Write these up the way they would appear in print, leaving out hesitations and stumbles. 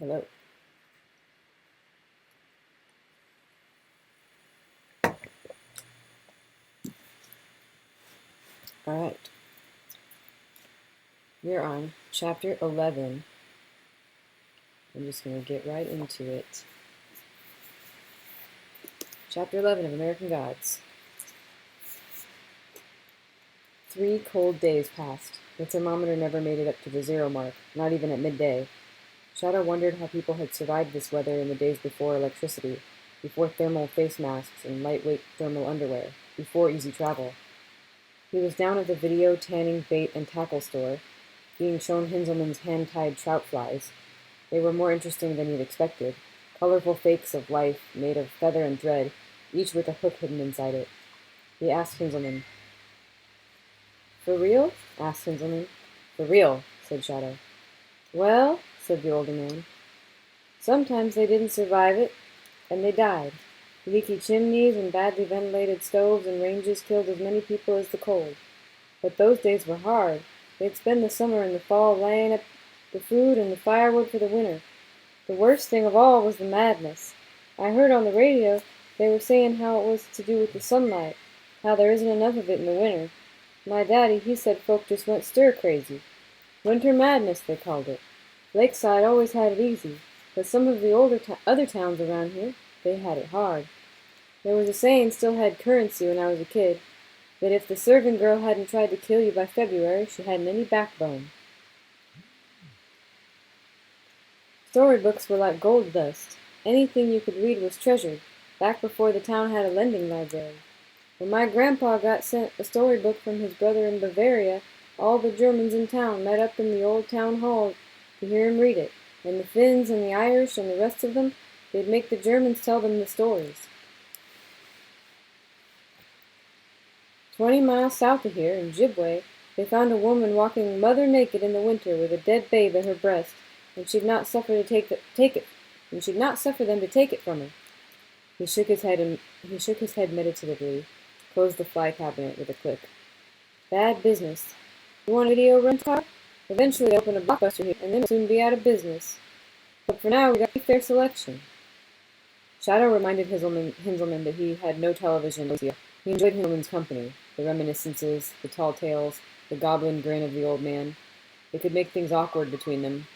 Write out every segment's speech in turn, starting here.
Hello. All right. We're on chapter 11. I'm just going to get right into it. Chapter 11 of American Gods. 3 cold days passed. The thermometer never made it up to the 0 mark, not even at midday. Shadow wondered how people had survived this weather in the days before electricity, before thermal face masks and lightweight thermal underwear, before easy travel. He was down at the video tanning bait and tackle store, being shown Hinzelman's hand-tied trout flies. They were more interesting than he'd expected, colorful fakes of life made of feather and thread, each with a hook hidden inside it. He asked Hinzelman. "For real?" asked Hinzelman. "For real," said Shadow. "Well," said the older man, "sometimes they didn't survive it, and they died. Leaky chimneys and badly ventilated stoves and ranges killed as many people as the cold. But those days were hard. They'd spend the summer and the fall laying up the food and the firewood for the winter. The worst thing of all was the madness. I heard on the radio they were saying how it was to do with the sunlight, how there isn't enough of it in the winter. My daddy, he said folk just went stir-crazy. Winter madness, they called it. Lakeside always had it easy, but some of the other towns around here, they had it hard. There was a saying still had currency when I was a kid, that if the serving girl hadn't tried to kill you by February, she hadn't any backbone. Storybooks were like gold dust. Anything you could read was treasured, back before the town had a lending library. When my grandpa got sent a storybook from his brother in Bavaria, all the Germans in town met up in the old town hall to hear him read it, and the Finns and the Irish and the rest of them, they'd make the Germans tell them the stories. 20 miles south of here, in Jibway, they found a woman walking mother naked in the winter with a dead babe at her breast, and she'd not suffer them to take it from her. He shook his head meditatively, closed the fly cabinet with a click. Bad business. You want a video rental car? Eventually they open a Blockbuster here, and then we'll soon be out of business. But for now, we got a fair selection. Shadow reminded Hinzelman that he had no television in Lucia. He enjoyed Hinzelman's company, the reminiscences, the tall tales, the goblin grin of the old man. It could make things awkward between them,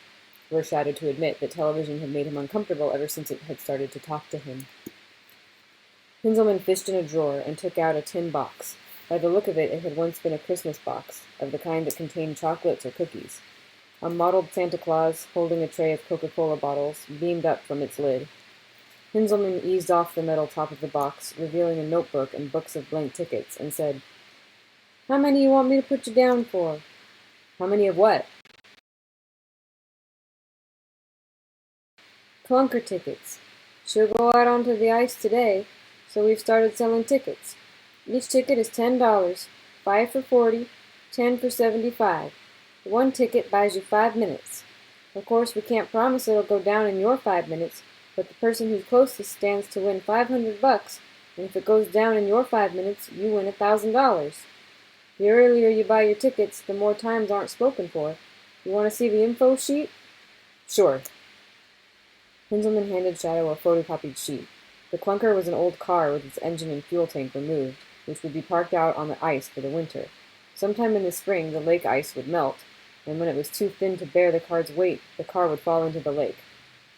were Shadow to admit that television had made him uncomfortable ever since it had started to talk to him. Hinzelman fished in a drawer and took out a tin box. By the look of it, it had once been a Christmas box, of the kind that contained chocolates or cookies. A mottled Santa Claus, holding a tray of Coca-Cola bottles, beamed up from its lid. Hinzelman eased off the metal top of the box, revealing a notebook and books of blank tickets, and said, "How many you want me to put you down for?" "How many of what?" "Clunker tickets. She'll go out onto the ice today, so we've started selling tickets. Each ticket is $10, 5 for 40, 10 for 75. One ticket buys you 5 minutes. Of course, we can't promise it'll go down in your 5 minutes, but the person who's closest stands to win $500, and if it goes down in your 5 minutes, you win $1,000. The earlier you buy your tickets, the more times aren't spoken for. You want to see the info sheet?" "Sure." Hinzelman handed Shadow a photocopied sheet. The Clunker was an old car with its engine and fuel tank removed, which would be parked out on the ice for the winter. Sometime in the spring, the lake ice would melt, and when it was too thin to bear the car's weight, the car would fall into the lake.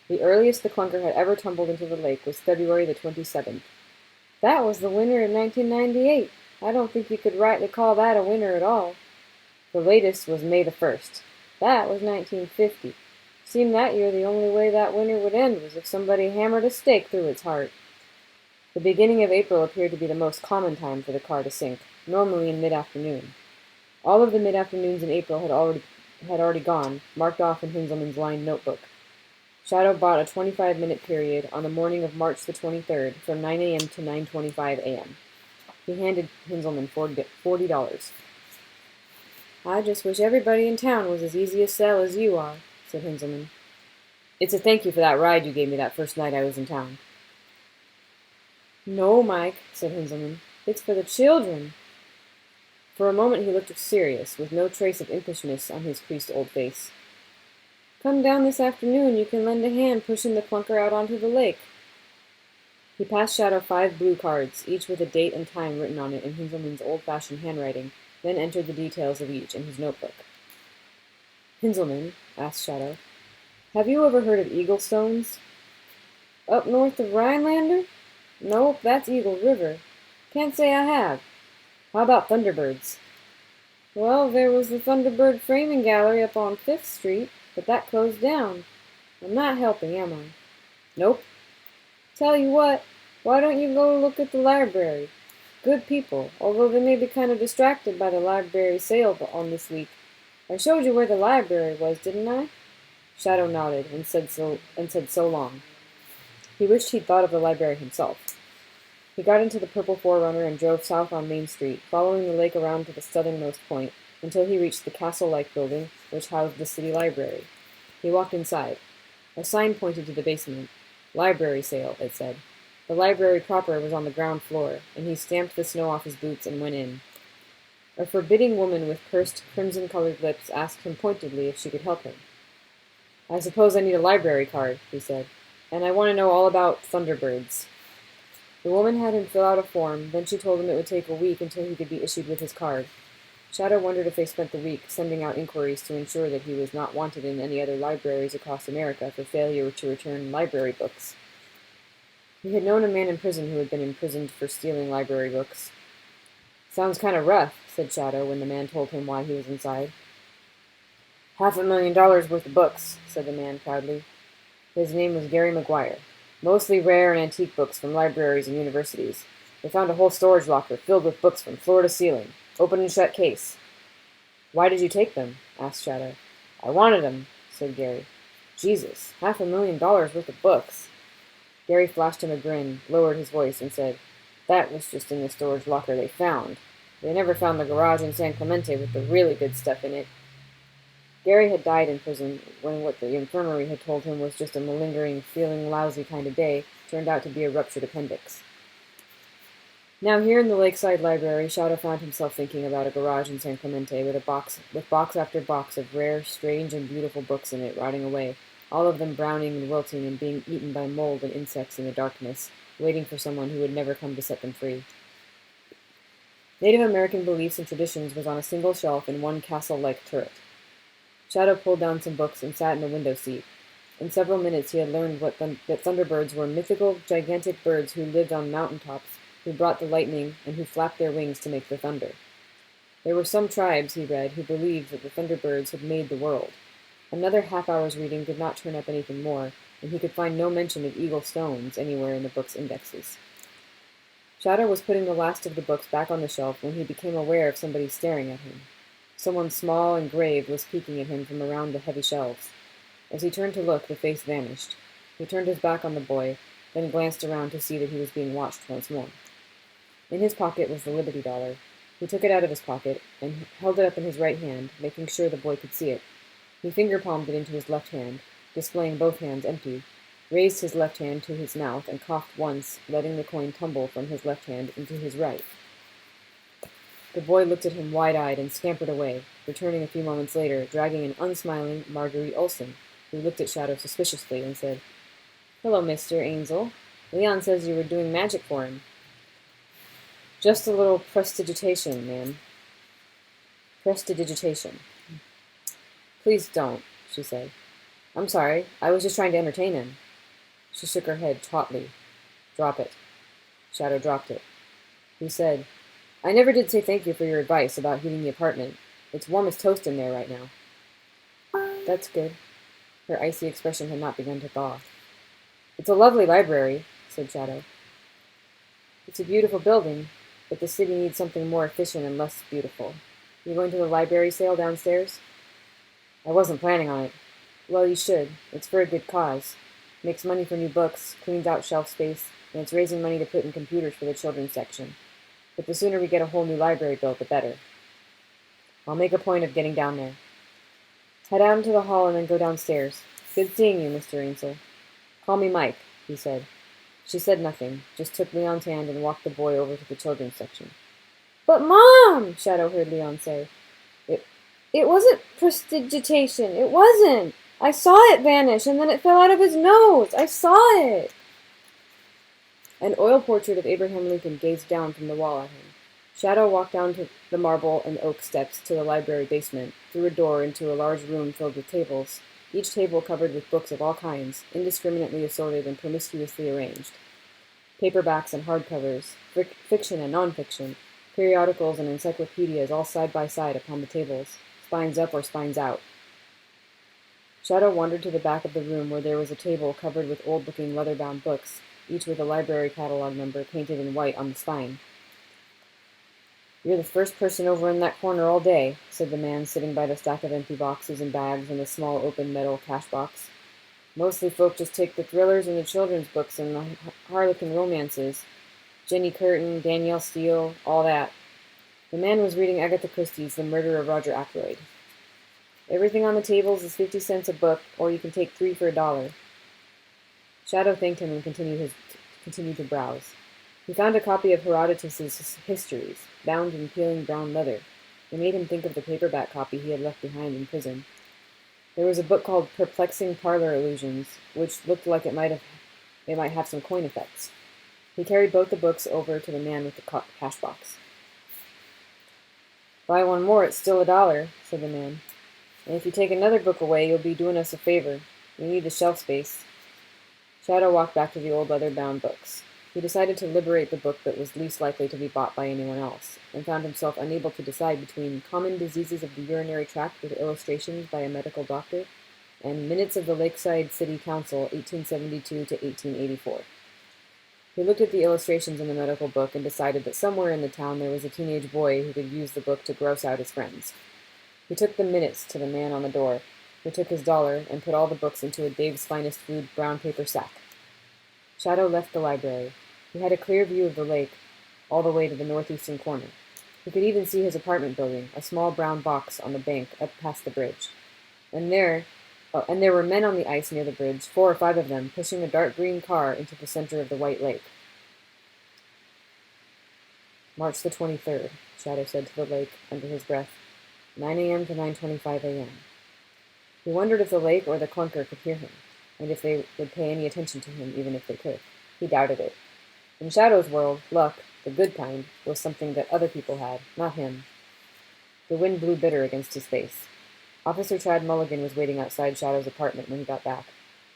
The earliest the Clunker had ever tumbled into the lake was February the 27th. "That was the winter of 1998. I don't think you could rightly call that a winter at all." "The latest was May the 1st. That was 1950. Seemed that year the only way that winter would end was if somebody hammered a stake through its heart." The beginning of April appeared to be the most common time for the car to sink, normally in mid-afternoon. All of the mid-afternoons in April had already gone, marked off in Hinzelman's lined notebook. Shadow bought a 25-minute period on the morning of March the 23rd from 9 a.m. to 9:25 a.m. He handed Hinzelman $40. "I just wish everybody in town was as easy to sell as you are," said Hinzelman. "It's a thank you for that ride you gave me that first night I was in town." "No, Mike," said Hinzelman. "It's for the children." For a moment he looked serious, with no trace of impishness on his creased old face. Come down this afternoon, you can lend a hand pushing the clunker out onto the lake." He passed Shadow 5 blue cards, each with a date and time written on it in Hinzelmann's old-fashioned handwriting, then entered the details of each in his notebook. "Hinzelmann," asked Shadow, "have you ever heard of Eagle Stones?" "Up north of Rhinelander? Nope, that's Eagle River. Can't say I have. How about Thunderbirds?" "Well, there was the Thunderbird Framing Gallery up on 5th Street, but that closed down. I'm not helping, am I?" "Nope." "Tell you what, why don't you go look at the library? Good people, although they may be kind of distracted by the library sale on this week. I showed you where the library was, didn't I?" Shadow nodded and said so long. He wished he'd thought of the library himself. He got into the purple 4Runner and drove south on Main Street, following the lake around to the southernmost point, until he reached the castle-like building which housed the city library. He walked inside. A sign pointed to the basement. "Library sale," it said. The library proper was on the ground floor, and he stamped the snow off his boots and went in. A forbidding woman with pursed, crimson-colored lips asked him pointedly if she could help him. "I suppose I need a library card," he said, "and I want to know all about Thunderbirds." The woman had him fill out a form, then she told him it would take a week until he could be issued with his card. Shadow wondered if they spent the week sending out inquiries to ensure that he was not wanted in any other libraries across America for failure to return library books. He had known a man in prison who had been imprisoned for stealing library books. "Sounds kind of rough," said Shadow when the man told him why he was inside. $500,000 worth of books," said the man proudly. His name was Gary McGuire. "Mostly rare and antique books from libraries and universities. They found a whole storage locker filled with books from floor to ceiling. Open and shut case." "Why did you take them?" asked Shadow. "I wanted 'em," said Gary. "Jesus, $500,000 worth of books." Gary flashed him a grin, lowered his voice, and said, "That was just in the storage locker they found. They never found the garage in San Clemente with the really good stuff in it." Gary had died in prison when what the infirmary had told him was just a malingering, feeling lousy kind of day turned out to be a ruptured appendix. Now here in the Lakeside Library, Shadow found himself thinking about a garage in San Clemente with box after box of rare, strange, and beautiful books in it rotting away, all of them browning and wilting and being eaten by mold and insects in the darkness, waiting for someone who would never come to set them free. Native American beliefs and traditions was on a single shelf in one castle-like turret. Shadow pulled down some books and sat in the window seat. In several minutes he had learned that thunderbirds were mythical, gigantic birds who lived on mountaintops, who brought the lightning, and who flapped their wings to make the thunder. There were some tribes, he read, who believed that the thunderbirds had made the world. Another half-hour's reading did not turn up anything more, and he could find no mention of Eagle Stones anywhere in the book's indexes. Shadow was putting the last of the books back on the shelf when he became aware of somebody staring at him. Someone small and grave was peeking at him from around the heavy shelves. As he turned to look, the face vanished. He turned his back on the boy, then glanced around to see that he was being watched once more. In his pocket was the Liberty Dollar. He took it out of his pocket and held it up in his right hand, making sure the boy could see it. He finger-palmed it into his left hand, displaying both hands empty, raised his left hand to his mouth and coughed once, letting the coin tumble from his left hand into his right. The boy looked at him wide-eyed and scampered away, returning a few moments later, dragging an unsmiling Marguerite Olson, who looked at Shadow suspiciously and said, "Hello, Mr. Ainsel. Leon says you were doing magic for him." "Just a little prestidigitation, ma'am." "Prestidigitation." "Please don't," she said. "I'm sorry. I was just trying to entertain him." She shook her head tautly. "Drop it." Shadow dropped it. He said, "I never did say thank you for your advice about heating the apartment. It's warm as toast in there right now." "That's good." Her icy expression had not begun to thaw. "It's a lovely library," said Shadow. "It's a beautiful building, but the city needs something more efficient and less beautiful. You going to the library sale downstairs?" "I wasn't planning on it." "Well, you should. It's for a good cause. Makes money for new books, cleans out shelf space, and it's raising money to put in computers for the children's section. But the sooner we get a whole new library built, the better." "I'll make a point of getting down there." "Head out into the hall and then go downstairs. Good seeing you, Mr. Ainsel." "Call me Mike," he said. She said nothing, just took Leon's hand and walked the boy over to the children's section. "But, Mom!" Shadow heard Leon say. It wasn't prestidigitation. It wasn't." I saw it vanish, and then it fell out of his nose. I saw it. An oil portrait of Abraham Lincoln gazed down from the wall at him. Shadow walked down to the marble and oak steps to the library basement, through a door into a large room filled with tables, each table covered with books of all kinds, indiscriminately assorted and promiscuously arranged. Paperbacks and hardcovers, fiction and non-fiction, periodicals and encyclopedias all side by side upon the tables, spines up or spines out. Shadow wandered to the back of the room where there was a table covered with old-looking leather-bound books, each with a library catalog number painted in white on the spine. "You're the first person over in that corner all day," said the man sitting by the stack of empty boxes and bags and the small open metal cash box. "Mostly folk just take the thrillers and the children's books and the harlequin romances. Jenny Curtin, Danielle Steele, all that." The man was reading Agatha Christie's The Murder of Roger Ackroyd. "Everything on the tables is 50 cents a book, or you can take 3 for $1. Shadow thanked him and continued to browse. He found a copy of Herodotus's Histories, bound in peeling brown leather. It made him think of the paperback copy he had left behind in prison. There was a book called Perplexing Parlor Illusions, which looked like it might have some coin effects. He carried both the books over to the man with the cash box. "Buy one more, it's still $1, said the man. "And if you take another book away, you'll be doing us a favor. We need the shelf space." Shadow walked back to the old leather-bound books. He decided to liberate the book that was least likely to be bought by anyone else, and found himself unable to decide between Common Diseases of the Urinary Tract with illustrations by a medical doctor and Minutes of the Lakeside City Council, 1872 to 1884. He looked at the illustrations in the medical book and decided that somewhere in the town there was a teenage boy who could use the book to gross out his friends. He took the minutes to the man on the door, who took his $1 and put all the books into a Dave's Finest Food brown paper sack. Shadow left the library. He had a clear view of the lake, all the way to the northeastern corner. He could even see his apartment building, a small brown box on the bank up past the bridge. And there were men on the ice near the bridge, 4 or 5 of them, pushing a dark green car into the center of the white lake. March the 23rd, Shadow said to the lake under his breath, 9 a.m. to 9:25 a.m. He wondered if the lake or the Clunker could hear him, and if they would pay any attention to him, even if they could. He doubted it. In Shadow's world, luck, the good kind, was something that other people had, not him. The wind blew bitter against his face. Officer Chad Mulligan was waiting outside Shadow's apartment when he got back.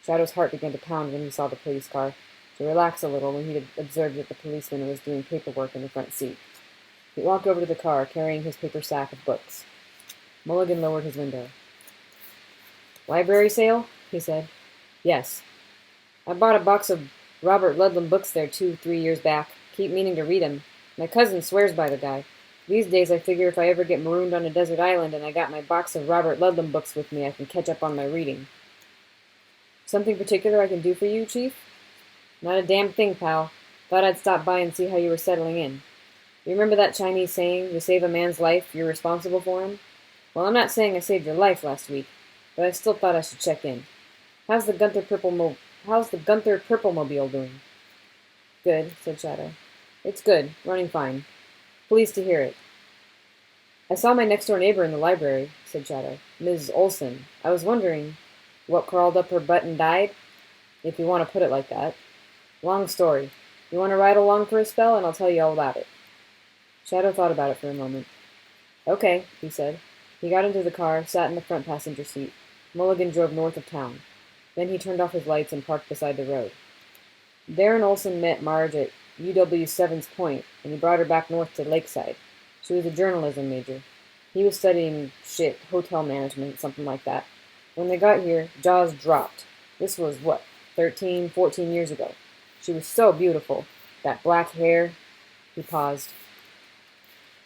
Shadow's heart began to pound when he saw the police car, to relax a little when he had observed that the policeman was doing paperwork in the front seat. He walked over to the car, carrying his paper sack of books. Mulligan lowered his window. "Library sale?" he said. "Yes. I bought a box of Robert Ludlum books there 2-3 years back. Keep meaning to read 'em. My cousin swears by the guy. These days I figure if I ever get marooned on a desert island and I got my box of Robert Ludlum books with me, I can catch up on my reading." "Something particular I can do for you, Chief?" "Not a damn thing, pal. Thought I'd stop by and see how you were settling in. You remember that Chinese saying, you save a man's life, you're responsible for him? Well, I'm not saying I saved your life last week, but I still thought I should check in. How's the Gunther Purplemobile doing?" "Good," said Shadow. "It's good. Running fine. Pleased to hear it." "I saw my next-door neighbor in the library," said Shadow. "Ms. Olson. I was wondering what crawled up her butt and died, if you want to put it like that. Long story. You want to ride along for a spell, and I'll tell you all about it." Shadow thought about it for a moment. "Okay," he said. He got into the car, sat in the front passenger seat. Mulligan drove north of town. Then he turned off his lights and parked beside the road. Darren Olson met Marge at UW-7's Point, and he brought her back north to Lakeside. She was a journalism major. He was studying hotel management, something like that. When they got here, jaws dropped. This was, 13, 14 years ago. She was so beautiful. That black hair. He paused.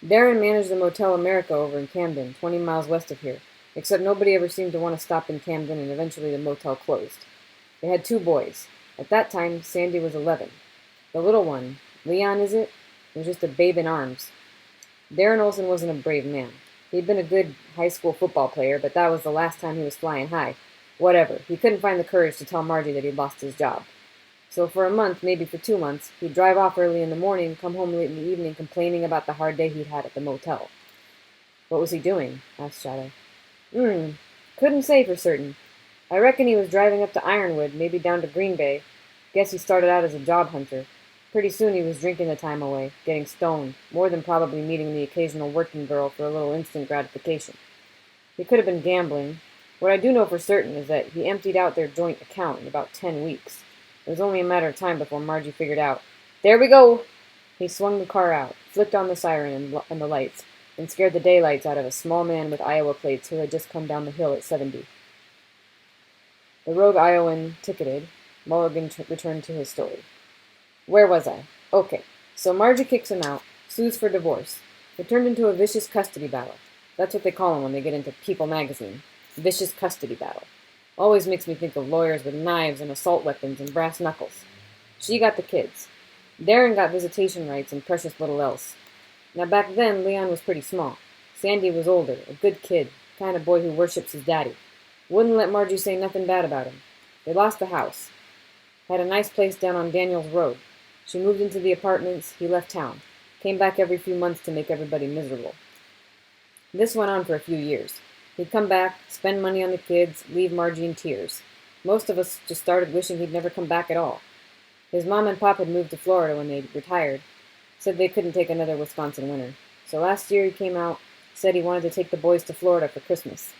"Darren managed the Motel America over in Camden, 20 miles west of here. Except nobody ever seemed to want to stop in Camden, and eventually the motel closed. They had 2 boys. At that time, Sandy was 11. The little one, Leon, is it? Was just a babe in arms. Darren Olson wasn't a brave man. He'd been a good high school football player, but that was the last time he was flying high. Whatever. He couldn't find the courage to tell Margie that he'd lost his job. So for a month, maybe for 2 months, he'd drive off early in the morning, come home late in the evening, complaining about the hard day he'd had at the motel." "What was he doing?" asked Shadow. Couldn't say for certain. I reckon he was driving up to Ironwood, maybe down to Green Bay. Guess he started out as a job hunter. Pretty soon he was drinking the time away, getting stoned, more than probably meeting the occasional working girl for a little instant gratification. He could have been gambling. What I do know for certain is that he emptied out their joint account in about 10 weeks. It was only a matter of time before Margie figured out. There we go! He swung the car out, flicked on the siren and the lights, and scared the daylights out of a small man with Iowa plates who had just come down the hill at 70. The rogue Iowan ticketed. Mulligan returned to his story. Where was I? Okay, so Margie kicks him out, sues for divorce. It turned into a vicious custody battle. That's what they call them when they get into People magazine. Vicious custody battle. Always makes me think of lawyers with knives and assault weapons and brass knuckles. She got the kids. Darren got visitation rights and precious little else. Now back then, Leon was pretty small. Sandy was older, a good kid, kind of boy who worships his daddy. Wouldn't let Margie say nothing bad about him. They lost the house. Had a nice place down on Daniels Road. She moved into the apartments, he left town. Came back every few months to make everybody miserable. This went on for a few years. He'd come back, spend money on the kids, leave Margie in tears. Most of us just started wishing he'd never come back at all. His mom and pop had moved to Florida when they retired. Said they couldn't take another Wisconsin winter. So last year he came out, said he wanted to take the boys to Florida for Christmas.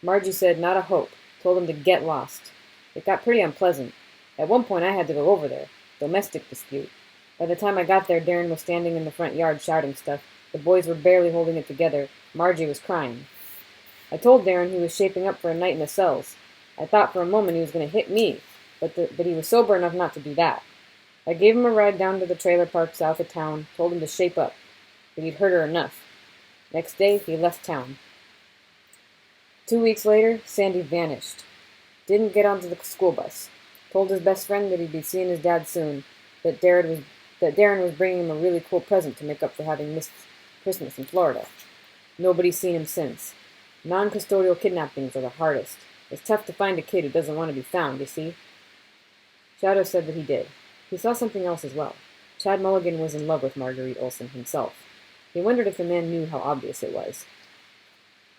Margie said not a hope, told him to get lost. It got pretty unpleasant. At one point I had to go over there. Domestic dispute. By the time I got there, Darren was standing in the front yard shouting stuff. The boys were barely holding it together. Margie was crying. I told Darren he was shaping up for a night in the cells. I thought for a moment he was going to hit me, but he was sober enough not to do that. I gave him a ride down to the trailer park south of town, told him to shape up, but he'd hurt her enough. Next day, he left town. 2 weeks later, Sandy vanished. Didn't get onto the school bus. Told his best friend that he'd be seeing his dad soon, that Darren was bringing him a really cool present to make up for having missed Christmas in Florida. Nobody's seen him since. Non-custodial kidnappings are the hardest. It's tough to find a kid who doesn't want to be found, you see. Shadow said that he did. He saw something else as well. Chad Mulligan was in love with Marguerite Olson himself. He wondered if the man knew how obvious it was.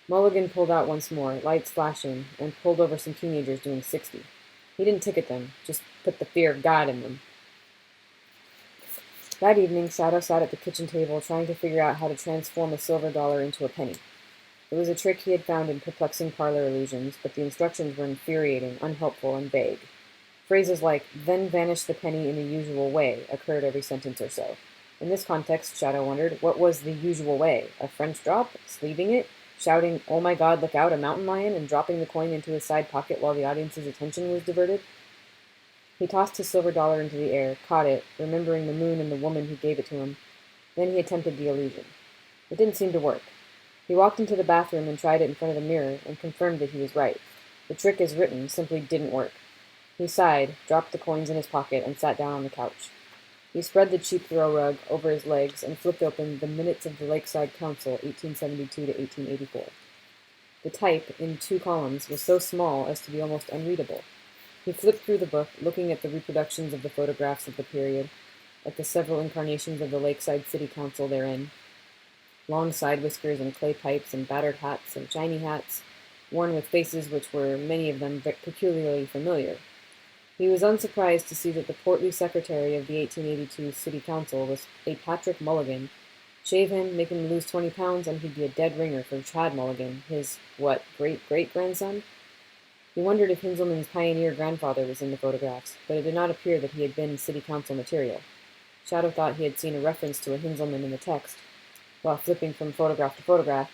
Mulligan pulled out once more, lights flashing, and pulled over some teenagers doing 60. He didn't ticket them, just put the fear of God in them. That evening, Shadow sat at the kitchen table trying to figure out how to transform a silver dollar into a penny. It was a trick he had found in perplexing parlor illusions, but the instructions were infuriating, unhelpful, and vague. Phrases like, "then vanish the penny in the usual way," occurred every sentence or so. In this context, Shadow wondered, what was the usual way? A French drop? Sleeving it? Shouting, "Oh my God, look out, a mountain lion," and dropping the coin into his side pocket while the audience's attention was diverted? He tossed his silver dollar into the air, caught it, remembering the moon and the woman who gave it to him. Then he attempted the illusion. It didn't seem to work. He walked into the bathroom and tried it in front of the mirror, and confirmed that he was right. The trick as written simply didn't work. He sighed, dropped the coins in his pocket, and sat down on the couch. He spread the cheap throw rug over his legs and flipped open the Minutes of the Lakeside Council, 1872 to 1884. The type, in 2 columns, was so small as to be almost unreadable. He flipped through the book, looking at the reproductions of the photographs of the period, at the several incarnations of the Lakeside City Council therein. Long side whiskers and clay pipes and battered hats and shiny hats, worn with faces which were, many of them, peculiarly familiar. He was unsurprised to see that the portly secretary of the 1882 City Council was a Patrick Mulligan. Shave him, make him lose 20 pounds, and he'd be a dead ringer for Chad Mulligan, his, great-great-grandson? He wondered if Hinzelman's pioneer grandfather was in the photographs, but it did not appear that he had been City Council material. Shadow thought he had seen a reference to a Hinzelman in the text, while flipping from photograph to photograph,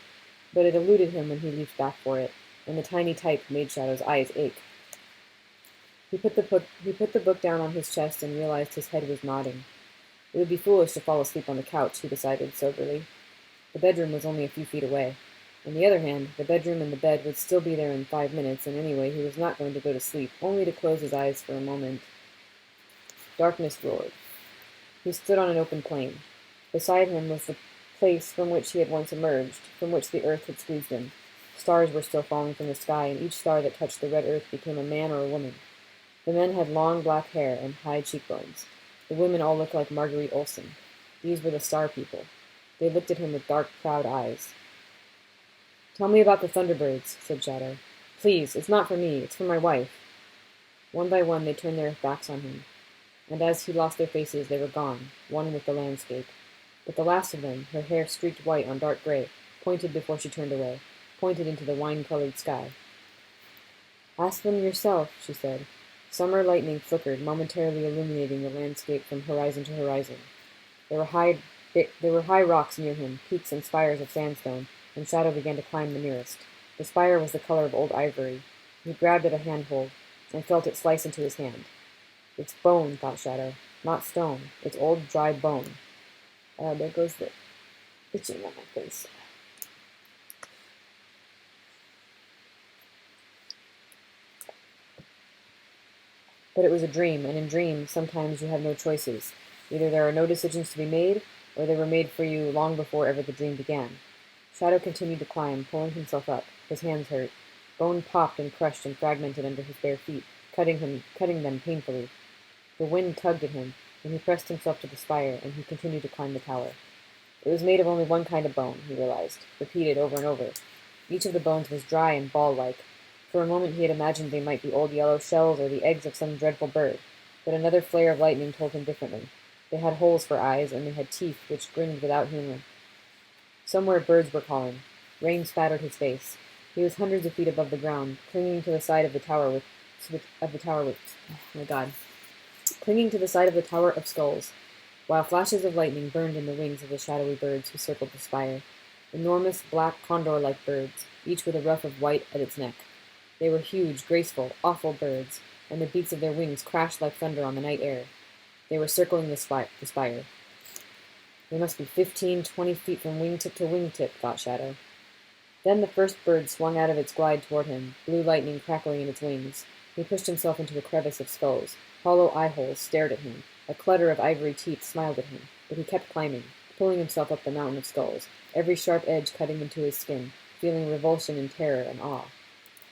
but it eluded him when he leaped back for it, and the tiny type made Shadow's eyes ache. He put the book down on his chest and realized his head was nodding. It would be foolish to fall asleep on the couch, he decided soberly. The bedroom was only a few feet away. On the other hand, the bedroom and the bed would still be there in 5 minutes, and anyway he was not going to go to sleep, only to close his eyes for a moment. Darkness roared. He stood on an open plain. Beside him was the place from which he had once emerged, from which the earth had squeezed him. Stars were still falling from the sky, and each star that touched the red earth became a man or a woman. The men had long black hair and high cheekbones. The women all looked like Marguerite Olson. These were the star people. They looked at him with dark, proud eyes. "Tell me about the Thunderbirds," said Shadow. Please, it's not for me, it's for my wife. One by one they turned their backs on him, and as he lost their faces they were gone, one with the landscape. But the last of them, her hair streaked white on dark gray, pointed before she turned away, pointed into the wine-colored sky. Ask them yourself, she said. Summer lightning flickered, momentarily illuminating the landscape from horizon to horizon. There were high rocks near him, peaks and spires of sandstone, and Shadow began to climb the nearest. The spire was the color of old ivory. He grabbed at a handhold, and felt it slice into his hand. It's bone, thought Shadow, not stone. It's old, dry bone. There goes the itching on my face. But it was a dream, and in dreams, sometimes you have no choices. Either there are no decisions to be made, or they were made for you long before ever the dream began. Shadow continued to climb, pulling himself up. His hands hurt. Bone popped and crushed and fragmented under his bare feet, cutting them painfully. The wind tugged at him, and he pressed himself to the spire, and he continued to climb the tower. It was made of only one kind of bone, he realized, repeated over and over. Each of the bones was dry and ball-like. For a moment he had imagined they might be old yellow shells or the eggs of some dreadful bird, but another flare of lightning told him differently. They had holes for eyes, and they had teeth which grinned without humor. Somewhere birds were calling. Rain spattered his face. He was hundreds of feet above the ground, clinging to the side of the tower clinging to the side of the Tower of Skulls, while flashes of lightning burned in the wings of the shadowy birds who circled the spire. Enormous, black, condor-like birds, each with a ruff of white at its neck. They were huge, graceful, awful birds, and the beats of their wings crashed like thunder on the night air. They were circling the spire. They must be 15, 20 feet from wingtip to wingtip, thought Shadow. Then the first bird swung out of its glide toward him, blue lightning crackling in its wings. He pushed himself into a crevice of skulls. Hollow eye-holes stared at him. A clutter of ivory teeth smiled at him, but he kept climbing, pulling himself up the mountain of skulls, every sharp edge cutting into his skin, feeling revulsion and terror and awe.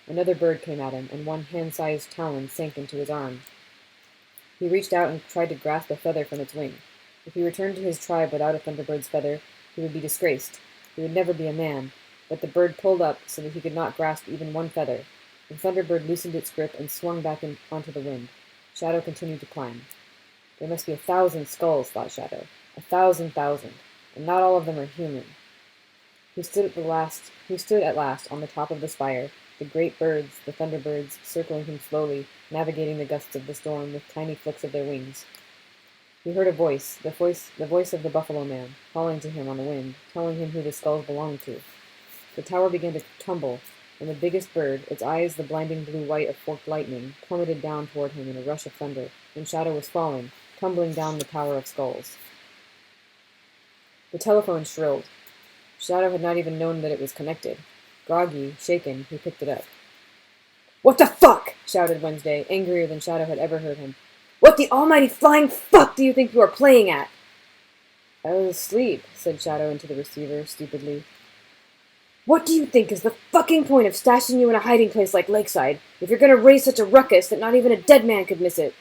Another bird came at him, and one hand-sized talon sank into his arm. He reached out and tried to grasp a feather from its wing. If he returned to his tribe without a thunderbird's feather, he would be disgraced. He would never be a man. But the bird pulled up so that he could not grasp even one feather. The thunderbird loosened its grip and swung back onto the wind. Shadow continued to climb. There must be 1,000 skulls, thought Shadow. 1,000, and not all of them are human. He stood at last on the top of the spire, the great birds, the thunderbirds, circling him slowly, navigating the gusts of the storm with tiny flicks of their wings. He heard a voice, the voice of the buffalo man, calling to him on the wind, telling him who the skulls belonged to. The tower began to tumble, and the biggest bird, its eyes the blinding blue-white of forked lightning, plummeted down toward him in a rush of thunder, and Shadow was falling, tumbling down the Tower of Skulls. The telephone shrilled. Shadow had not even known that it was connected. Groggy, shaken, he picked it up. "What the fuck?" shouted Wednesday, angrier than Shadow had ever heard him. "What the almighty flying fuck do you think you are playing at?" "I was asleep," said Shadow into the receiver, stupidly. "What do you think is the fucking point of stashing you in a hiding place like Lakeside, if you're gonna raise such a ruckus that not even a dead man could miss it?"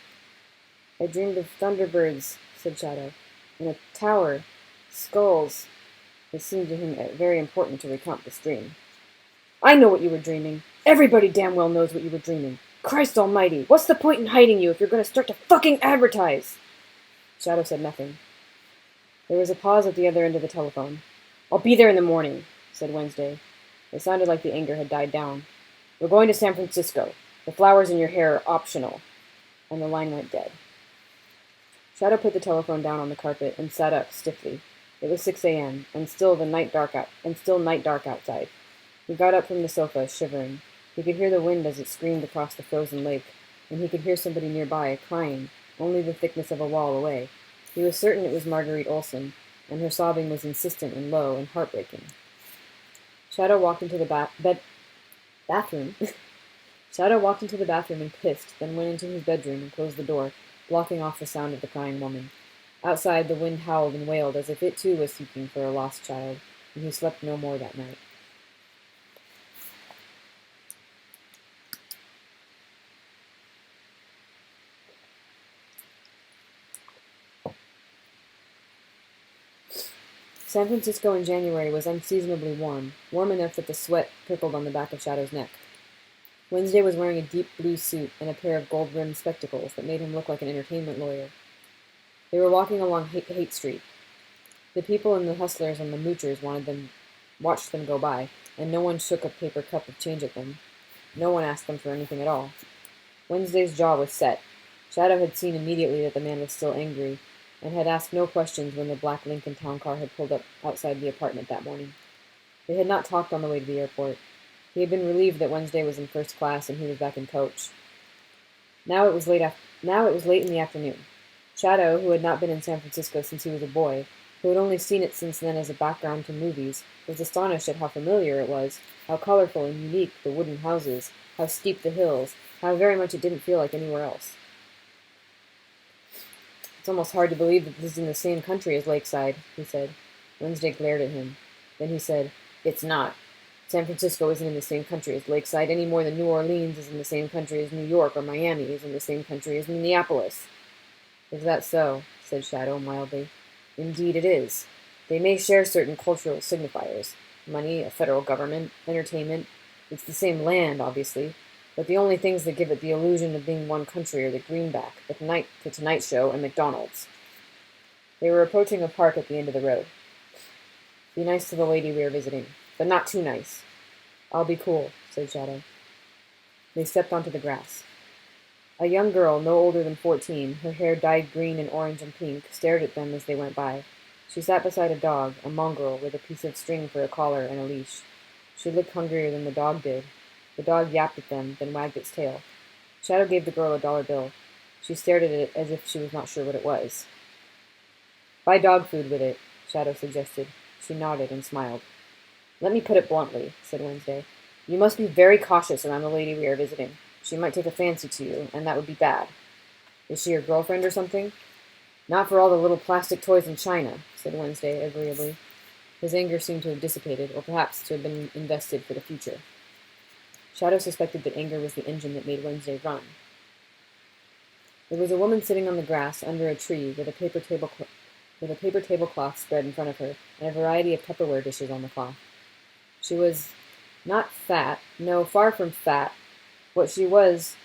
"I dreamed of thunderbirds," said Shadow, "in a tower, skulls." It seemed to him very important to recount this dream. "I know what you were dreaming. Everybody damn well knows what you were dreaming. Christ almighty, what's the point in hiding you if you're going to start to fucking advertise?" Shadow said nothing. There was a pause at the other end of the telephone. "I'll be there in the morning," said Wednesday. It sounded like the anger had died down. "We're going to San Francisco. The flowers in your hair are optional." And the line went dead. Shadow put the telephone down on the carpet and sat up stiffly. It was 6 a.m., and still night dark outside. He got up from the sofa, shivering. He could hear the wind as it screamed across the frozen lake, and he could hear somebody nearby, crying, only the thickness of a wall away. He was certain it was Marguerite Olson, and her sobbing was insistent and low and heartbreaking. Shadow walked into the bathroom. Shadow walked into the bathroom and pissed, then went into his bedroom and closed the door, blocking off the sound of the crying woman. Outside, the wind howled and wailed as if it too was seeking for a lost child, and he slept no more that night. San Francisco in January was unseasonably warm enough that the sweat trickled on the back of Shadow's neck. Wednesday was wearing a deep blue suit and a pair of gold-rimmed spectacles that made him look like an entertainment lawyer. They were walking along Haight Street. The people and the hustlers and the moochers watched them go by, and no one shook a paper cup of change at them. No one asked them for anything at all. Wednesday's jaw was set. Shadow had seen immediately that the man was still angry, and had asked no questions when the black Lincoln town car had pulled up outside the apartment that morning. They had not talked on the way to the airport. He had been relieved that Wednesday was in first class and he was back in coach. Now it was late in the afternoon. Shadow, who had not been in San Francisco since he was a boy, who had only seen it since then as a background to movies, was astonished at how familiar it was, how colorful and unique the wooden houses, how steep the hills, how very much it didn't feel like anywhere else. "It's almost hard to believe that this is in the same country as Lakeside," he said. Wednesday glared at him. Then he said, "It's not. San Francisco isn't in the same country as Lakeside any more than New Orleans is in the same country as New York, or Miami is in the same country as Minneapolis." "Is that so?" said Shadow mildly. "Indeed it is. They may share certain cultural signifiers. Money, a federal government, entertainment. It's the same land, obviously. But the only things that give it the illusion of being one country are the greenback, the Tonight Show, and McDonald's." They were approaching a park at the end of the road. "Be nice to the lady we are visiting, but not too nice." "I'll be cool," said Shadow. They stepped onto the grass. A young girl, no older than 14, her hair dyed green and orange and pink, stared at them as they went by. She sat beside a dog, a mongrel, with a piece of string for a collar and a leash. She looked hungrier than the dog did. The dog yapped at them, then wagged its tail. Shadow gave the girl a dollar bill. She stared at it as if she was not sure what it was. "Buy dog food with it," Shadow suggested. She nodded and smiled. "Let me put it bluntly," said Wednesday. "You must be very cautious around the lady we are visiting. She might take a fancy to you, and that would be bad." "Is she your girlfriend or something?" "Not for all the little plastic toys in China," said Wednesday agreeably. His anger seemed to have dissipated, or perhaps to have been invested for the future. Shadow suspected that anger was the engine that made Wednesday run. There was a woman sitting on the grass under a tree with a paper tablecloth spread in front of her, and a variety of Tupperware dishes on the cloth. She was not fat, no, far from fat. What she was,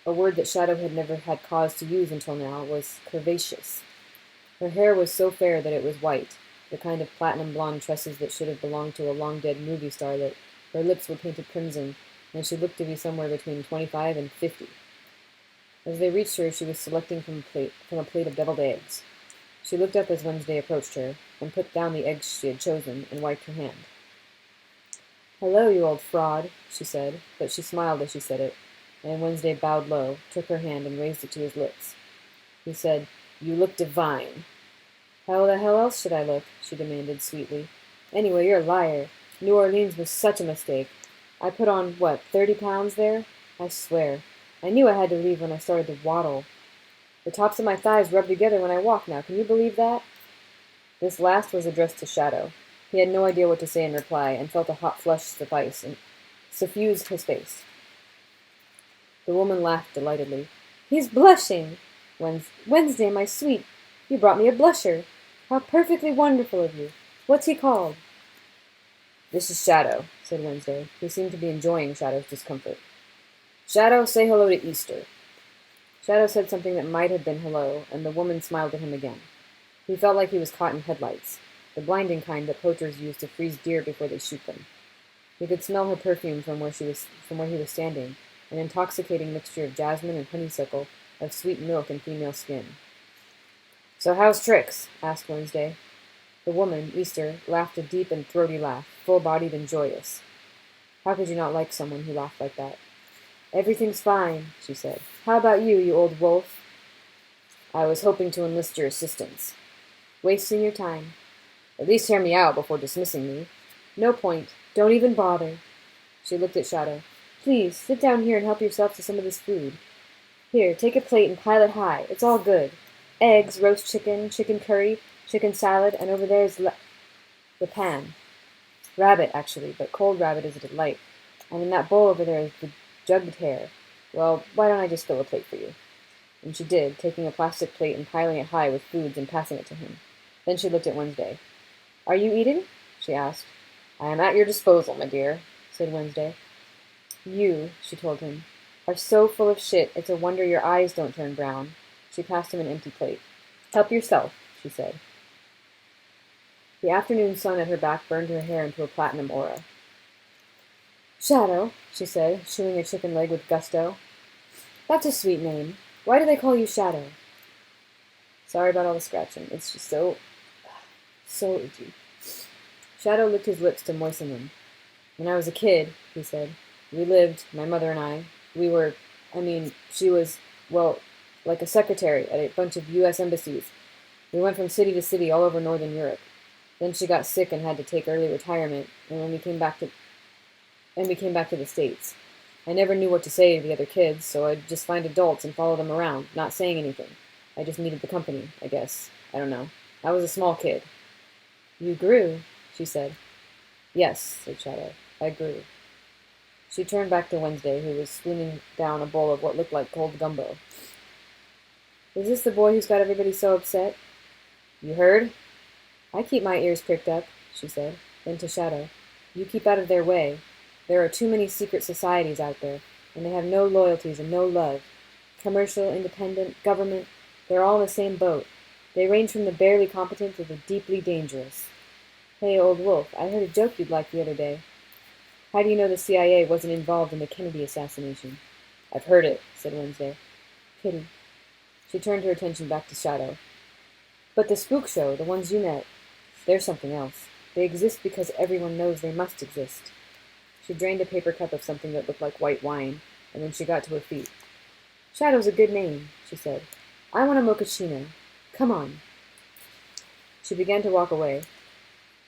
a word that Shadow had never had cause to use until now, was curvaceous. Her hair was so fair that it was white, the kind of platinum blonde tresses that should have belonged to a long-dead movie starlet. Her lips were painted crimson, and she looked to be somewhere between 25 and 50. As they reached her, she was selecting from a plate of deviled eggs. She looked up as Wednesday approached her, and put down the eggs she had chosen, and wiped her hand. "Hello, you old fraud," she said, but she smiled as she said it, and Wednesday bowed low, took her hand, and raised it to his lips. He said, "You look divine." "How the hell else should I look?" she demanded sweetly. "Anyway, you're a liar. New Orleans was such a mistake. I put on, 30 pounds there? I swear. I knew I had to leave when I started to waddle. The tops of my thighs rub together when I walk now. Can you believe that?" This last was addressed to Shadow. He had no idea what to say in reply, and felt a hot flush suffuse his face. The woman laughed delightedly. "He's blushing! Wednesday, my sweet, you brought me a blusher. How perfectly wonderful of you. What's he called?" "This is Shadow," said Wednesday, who seemed to be enjoying Shadow's discomfort. "Shadow, say hello to Easter." Shadow said something that might have been hello, and the woman smiled at him again. He felt like he was caught in headlights, the blinding kind that poachers use to freeze deer before they shoot them. He could smell her perfume from where he was standing, an intoxicating mixture of jasmine and honeysuckle, of sweet milk and female skin. "So how's tricks?" asked Wednesday. The woman, Easter, laughed a deep and throaty laugh, full-bodied and joyous. How could you not like someone who laughed like that? "Everything's fine," she said. "How about you, you old wolf?" "I was hoping to enlist your assistance." "Wasting your time." "At least hear me out before dismissing me." "No point. Don't even bother." She looked at Shadow. "Please, sit down here and help yourself to some of this food. Here, take a plate and pile it high. It's all good. Eggs, roast chicken, chicken curry, chicken salad, and over there is the pan. Rabbit, actually, but cold rabbit is a delight. And in that bowl over there is the jugged hare. Well, why don't I just fill a plate for you?" And she did, taking a plastic plate and piling it high with foods and passing it to him. Then she looked at Wednesday. "Are you eating?" she asked. "I am at your disposal, my dear," said Wednesday. You, she told him, are so full of shit it's a wonder your eyes don't turn brown. She passed him an empty plate. Help yourself, she said. The afternoon sun at her back burned her hair into a platinum aura. Shadow, she said, chewing a chicken leg with gusto. That's a sweet name. Why do they call you Shadow? Sorry about all the scratching. It's just so itchy. Shadow licked his lips to moisten them. When I was a kid, he said, we lived, my mother and I, she was, well, like a secretary at a bunch of U.S. embassies. We went from city to city all over Northern Europe. Then she got sick and had to take early retirement, and we came back to the States. I never knew what to say to the other kids, so I'd just find adults and follow them around, not saying anything. I just needed the company, I guess. I don't know. I was a small kid. You grew, she said. Yes, said Shadow. I grew. She turned back to Wednesday, who was swooning down a bowl of what looked like cold gumbo. Is this the boy who's got everybody so upset? You heard? I keep my ears pricked up, she said. Then to Shadow. You keep out of their way. There are too many secret societies out there, and they have no loyalties and no love. Commercial, independent, government, they're all in the same boat. They range from the barely competent to the deeply dangerous. Hey, old wolf, I heard a joke you'd like the other day. How do you know the CIA wasn't involved in the Kennedy assassination? I've heard it, said Wednesday. Pity. She turned her attention back to Shadow. But the spook show, the ones you met, they're something else. They exist because everyone knows they must exist. She drained a paper cup of something that looked like white wine, and then she got to her feet. Shadow's a good name, she said. I want a mochaccino. Come on. She began to walk away.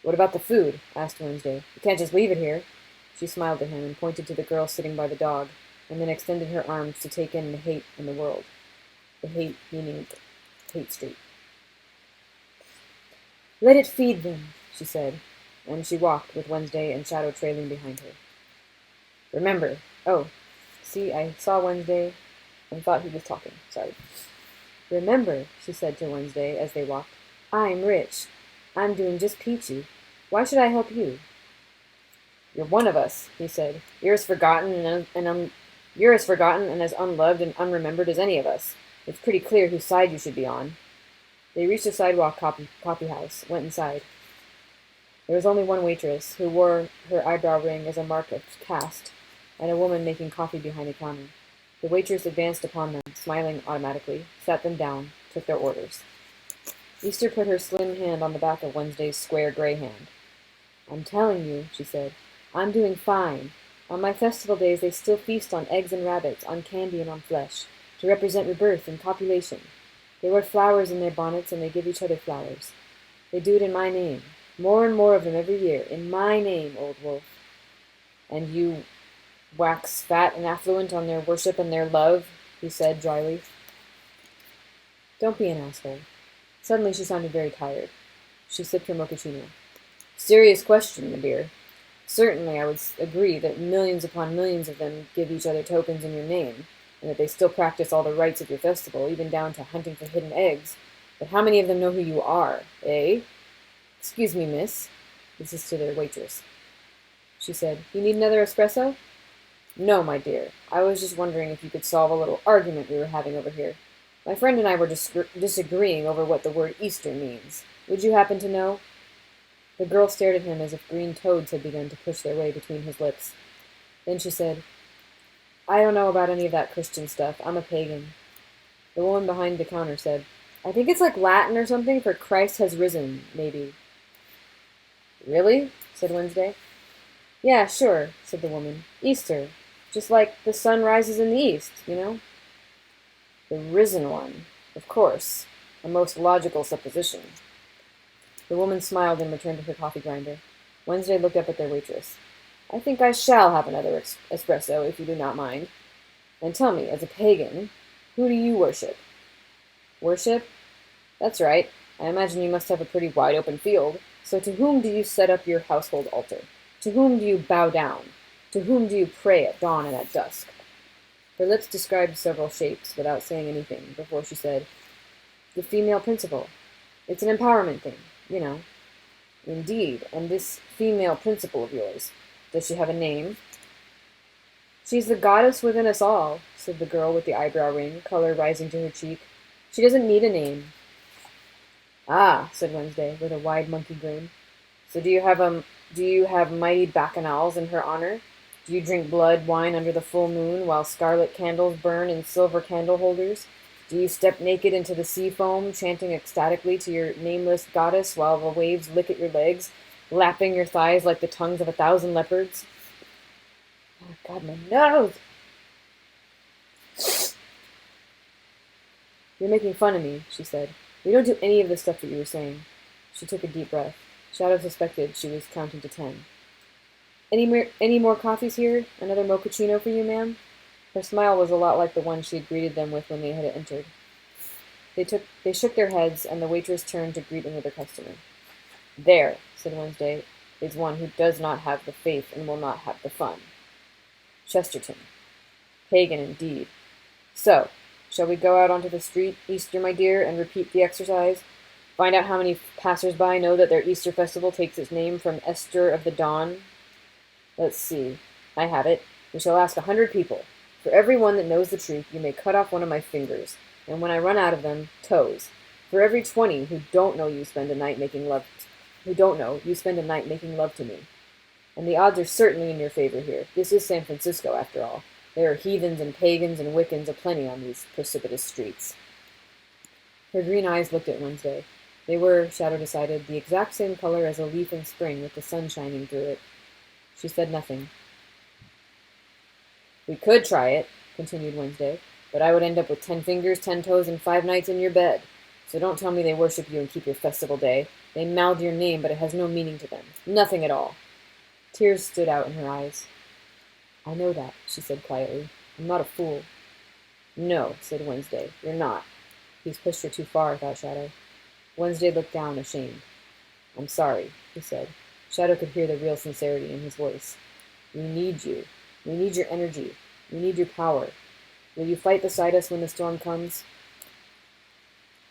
What about the food? Asked Wednesday. You can't just leave it here. She smiled at him and pointed to the girl sitting by the dog, and then extended her arms to take in the hate in the world. The hate meaning Hate Street. Let it feed them, she said, and she walked with Wednesday and Shadow trailing behind her. Remember. Oh, see, I saw Wednesday and thought he was talking. Sorry. Remember, she said to Wednesday as they walked, I'm rich. I'm doing just peachy. Why should I help you? You're one of us, he said. You're as forgotten and as unloved and unremembered as any of us. It's pretty clear whose side you should be on. They reached a sidewalk coffee house, went inside. There was only one waitress, who wore her eyebrow ring as a mark of caste, and a woman making coffee behind the counter. The waitress advanced upon them, smiling automatically, sat them down, took their orders. Easter put her slim hand on the back of Wednesday's square gray hand. I'm telling you, she said, I'm doing fine. On my festival days they still feast on eggs and rabbits, on candy and on flesh, to represent rebirth and copulation. They wear flowers in their bonnets and they give each other flowers. They do it in my name. More and more of them every year. In my name, old wolf. And you wax fat and affluent on their worship and their love, he said dryly. Don't be an asshole. Suddenly she sounded very tired. She sipped her mochaccino. Serious question, my dear. Certainly I would agree that millions upon millions of them give each other tokens in your name, and that they still practice all the rites of your festival, even down to hunting for hidden eggs. But how many of them know who you are, eh? Excuse me, miss. This is to their waitress. She said, You need another espresso? No, my dear. I was just wondering if you could solve a little argument we were having over here. My friend and I were disagreeing over what the word Easter means. Would you happen to know? The girl stared at him as if green toads had begun to push their way between his lips. Then she said, I don't know about any of that Christian stuff. I'm a pagan. The woman behind the counter said, I think it's like Latin or something for Christ has risen, maybe. Really? Said Wednesday. Yeah, sure, said the woman. Easter. Just like the sun rises in the east, you know? The risen one. Of course. A most logical supposition. The woman smiled and returned to her coffee grinder. Wednesday looked up at their waitress. I think I shall have another espresso, if you do not mind. And tell me, as a pagan, who do you worship? Worship? That's right. I imagine you must have a pretty wide-open field. So to whom do you set up your household altar? To whom do you bow down? To whom do you pray at dawn and at dusk? Her lips described several shapes without saying anything before she said, The female principle. It's an empowerment thing, you know. Indeed, and this female principle of yours, does she have a name? She's the goddess within us all, said the girl with the eyebrow ring, color rising to her cheek. She doesn't need a name. Ah, said Wednesday, with a wide monkey grin. So do you have mighty bacchanals in her honor? Do you drink blood wine under the full moon while scarlet candles burn in silver candle holders? Do you step naked into the sea foam, chanting ecstatically to your nameless goddess while the waves lick at your legs, lapping your thighs like the tongues of 1,000 leopards? Oh, God, my nose! You're making fun of me, she said. We don't do any of the stuff that you were saying. She took a deep breath. Shadow suspected she was counting to 10. Any more coffees here? Another mochaccino for you, ma'am? Her smile was a lot like the one she had greeted them with when they had entered. They shook their heads, and the waitress turned to greet another customer. There, said Wednesday, is one who does not have the faith and will not have the fun. Chesterton. Pagan indeed. So, shall we go out onto the street, Easter, my dear, and repeat the exercise? Find out how many passers-by know that their Easter festival takes its name from Esther of the Dawn? Let's see. I have it. We shall ask 100 people. For every one that knows the truth, you may cut off one of my fingers, and when I run out of them, toes. For every 20 who don't know, you spend a night making love to me. And the odds are certainly in your favor here. This is San Francisco, after all. There are heathens and pagans and Wiccans aplenty on these precipitous streets. Her green eyes looked at Wednesday. They were, Shadow decided, the exact same color as a leaf in spring with the sun shining through it. She said nothing. We could try it, continued Wednesday, but I would end up with 10 fingers, 10 toes, and 5 nights in your bed. So don't tell me they worship you and keep your festival day. They mouth your name, but it has no meaning to them. Nothing at all. Tears stood out in her eyes. I know that, she said quietly. I'm not a fool. No, said Wednesday, you're not. He's pushed her too far, thought Shadow. Wednesday looked down, ashamed. I'm sorry, he said. Shadow could hear the real sincerity in his voice. We need you. We need your energy. We need your power. Will you fight beside us when the storm comes?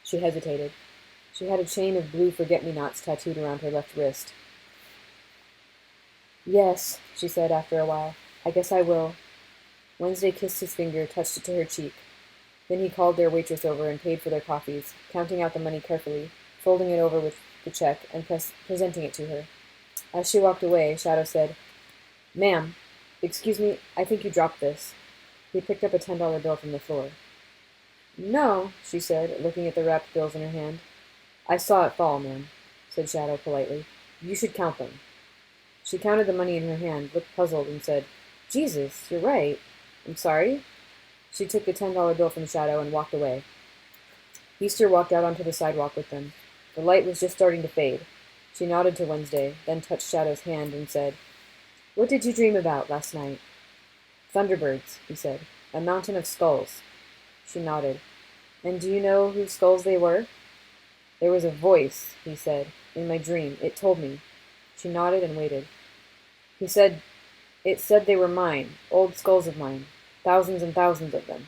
She hesitated. She had a chain of blue forget-me-nots tattooed around her left wrist. Yes, she said after a while. I guess I will. Wednesday kissed his finger, touched it to her cheek. Then he called their waitress over and paid for their coffees, counting out the money carefully, folding it over with the check, and presenting it to her. As she walked away, Shadow said, Ma'am, excuse me, I think you dropped this. He picked up a $10 bill from the floor. No, she said, looking at the wrapped bills in her hand. I saw it fall, ma'am, said Shadow politely. You should count them. She counted the money in her hand, looked puzzled, and said, Jesus, you're right. I'm sorry? She took the $10 bill from Shadow and walked away. Easter walked out onto the sidewalk with them. The light was just starting to fade. She nodded to Wednesday, then touched Shadow's hand and said, What did you dream about last night? Thunderbirds, he said. A mountain of skulls. She nodded. And do you know whose skulls they were? There was a voice, he said, in my dream. It told me. She nodded and waited. It said they were mine, old skulls of mine, thousands and thousands of them.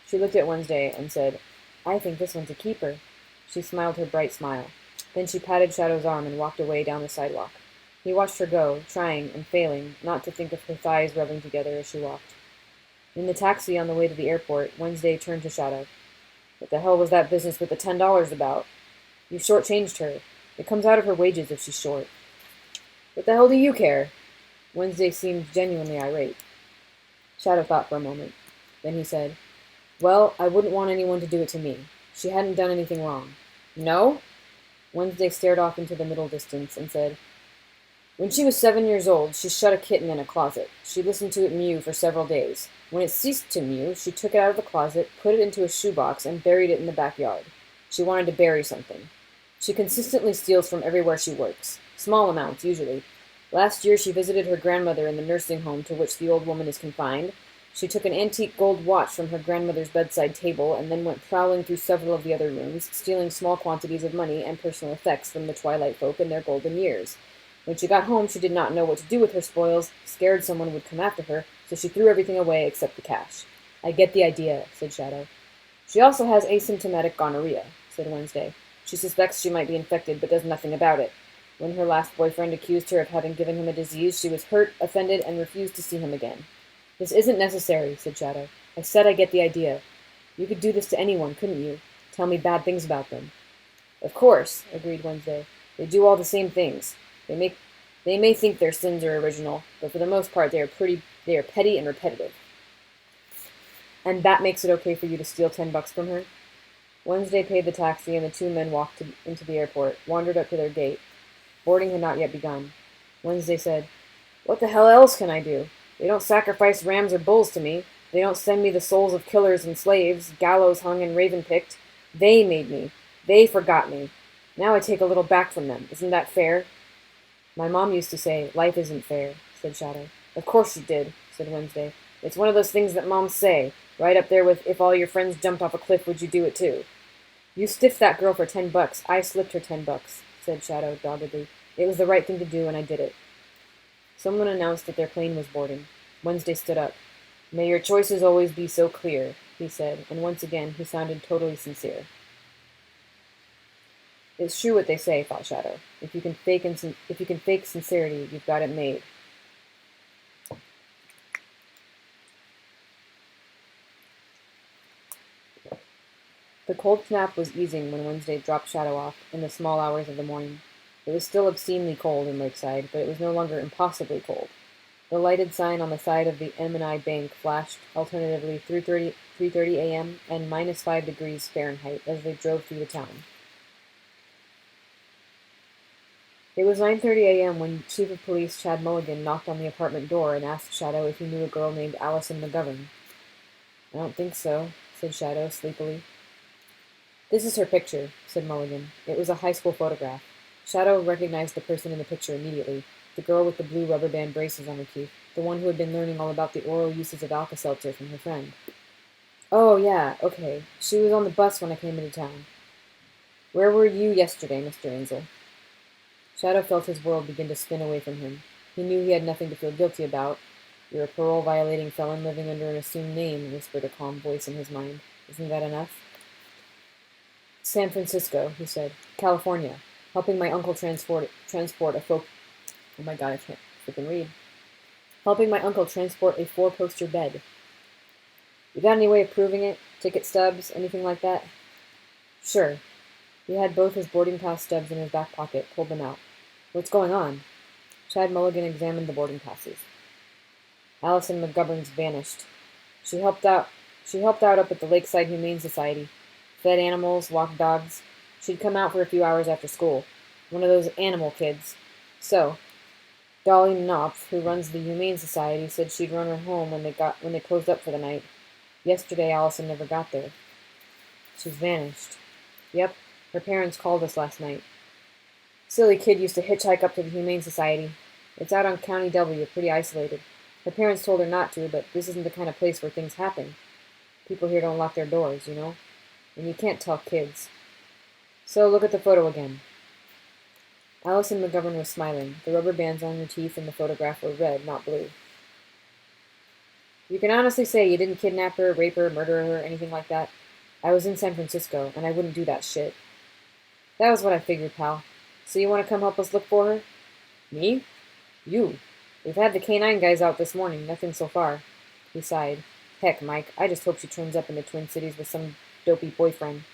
She looked at Wednesday and said, I think this one's a keeper. She smiled her bright smile. Then she patted Shadow's arm and walked away down the sidewalk. He watched her go, trying and failing not to think of her thighs rubbing together as she walked. In the taxi on the way to the airport, Wednesday turned to Shadow. What the hell was that business with the $10 about? You shortchanged her. It comes out of her wages if she's short. What the hell do you care? Wednesday seemed genuinely irate. Shadow thought for a moment. Then he said, Well, I wouldn't want anyone to do it to me. She hadn't done anything wrong. No? Wednesday stared off into the middle distance and said, When she was 7 years old, she shut a kitten in a closet. She listened to it mew for several days. When it ceased to mew, she took it out of the closet, put it into a shoebox, and buried it in the backyard. She wanted to bury something. She consistently steals from everywhere she works. Small amounts, usually. Last year, she visited her grandmother in the nursing home to which the old woman is confined. She took an antique gold watch from her grandmother's bedside table and then went prowling through several of the other rooms, stealing small quantities of money and personal effects from the Twilight folk in their golden years. When she got home, she did not know what to do with her spoils, scared someone would come after her, so she threw everything away except the cash. I get the idea, said Shadow. She also has asymptomatic gonorrhea, said Wednesday. She suspects she might be infected, but does nothing about it. When her last boyfriend accused her of having given him a disease, she was hurt, offended, and refused to see him again. This isn't necessary, said Shadow. I said I get the idea. You could do this to anyone, couldn't you? Tell me bad things about them. Of course, agreed Wednesday. They do all the same things. They may think their sins are original, but for the most part they are petty and repetitive. And that makes it okay for you to steal $10 from her? Wednesday paid the taxi, and the two men walked into the airport, wandered up to their gate. Boarding had not yet begun. Wednesday said, What the hell else can I do? They don't sacrifice rams or bulls to me. They don't send me the souls of killers and slaves, gallows hung and raven-picked. They made me. They forgot me. Now I take a little back from them. Isn't that fair? My mom used to say, life isn't fair, said Shadow. Of course she did, said Wednesday. It's one of those things that moms say, right up there with, if all your friends jumped off a cliff, would you do it too? You stiffed that girl for $10. I slipped her $10, said Shadow doggedly. It was the right thing to do, and I did it. Someone announced that their plane was boarding. Wednesday stood up. May your choices always be so clear, he said, and once again he sounded totally sincere. It's true what they say, thought Shadow. If you can fake sincerity, you've got it made. The cold snap was easing when Wednesday dropped Shadow off in the small hours of the morning. It was still obscenely cold in Lakeside, but it was no longer impossibly cold. The lighted sign on the side of the M&I Bank flashed alternatively 3:30 a.m. and -5 degrees Fahrenheit as they drove through the town. It was 9:30 a.m. when Chief of Police Chad Mulligan knocked on the apartment door and asked Shadow if he knew a girl named Allison McGovern. I don't think so, said Shadow sleepily. This is her picture, said Mulligan. It was a high school photograph. Shadow recognized the person in the picture immediately, the girl with the blue rubber band braces on her teeth, the one who had been learning all about the oral uses of Alka-Seltzer from her friend. Oh, yeah, okay. She was on the bus when I came into town. Where were you yesterday, Mr. Insel? Shadow felt his world begin to spin away from him. He knew he had nothing to feel guilty about. You're a parole-violating felon living under an assumed name, whispered a calm voice in his mind. Isn't that enough? San Francisco, he said. California. Helping my uncle transport a folk... Oh my god, I can't freaking read. Helping my uncle transport a 4-poster bed. You got any way of proving it? Ticket stubs? Anything like that? Sure. He had both his boarding pass stubs in his back pocket, pulled them out. What's going on? Chad Mulligan examined the boarding passes. Allison McGovern's vanished. She helped out up at the Lakeside Humane Society. Fed animals, walked dogs. She'd come out for a few hours after school. One of those animal kids. So, Dolly Knopf, who runs the Humane Society, said she'd run her home when they closed up for the night. Yesterday, Allison never got there. She's vanished. Yep, her parents called us last night. Silly kid used to hitchhike up to the Humane Society. It's out on County W, pretty isolated. Her parents told her not to, but this isn't the kind of place where things happen. People here don't lock their doors, you know? And you can't tell kids. So look at the photo again. Allison McGovern was smiling. The rubber bands on her teeth in the photograph were red, not blue. You can honestly say you didn't kidnap her, rape her, murder her, anything like that. I was in San Francisco, and I wouldn't do that shit. That was what I figured, pal. So you want to come help us look for her? Me? You. We've had the K-9 guys out this morning, nothing so far. He sighed. Heck, Mike, I just hope she turns up in the Twin Cities with some dopey boyfriend.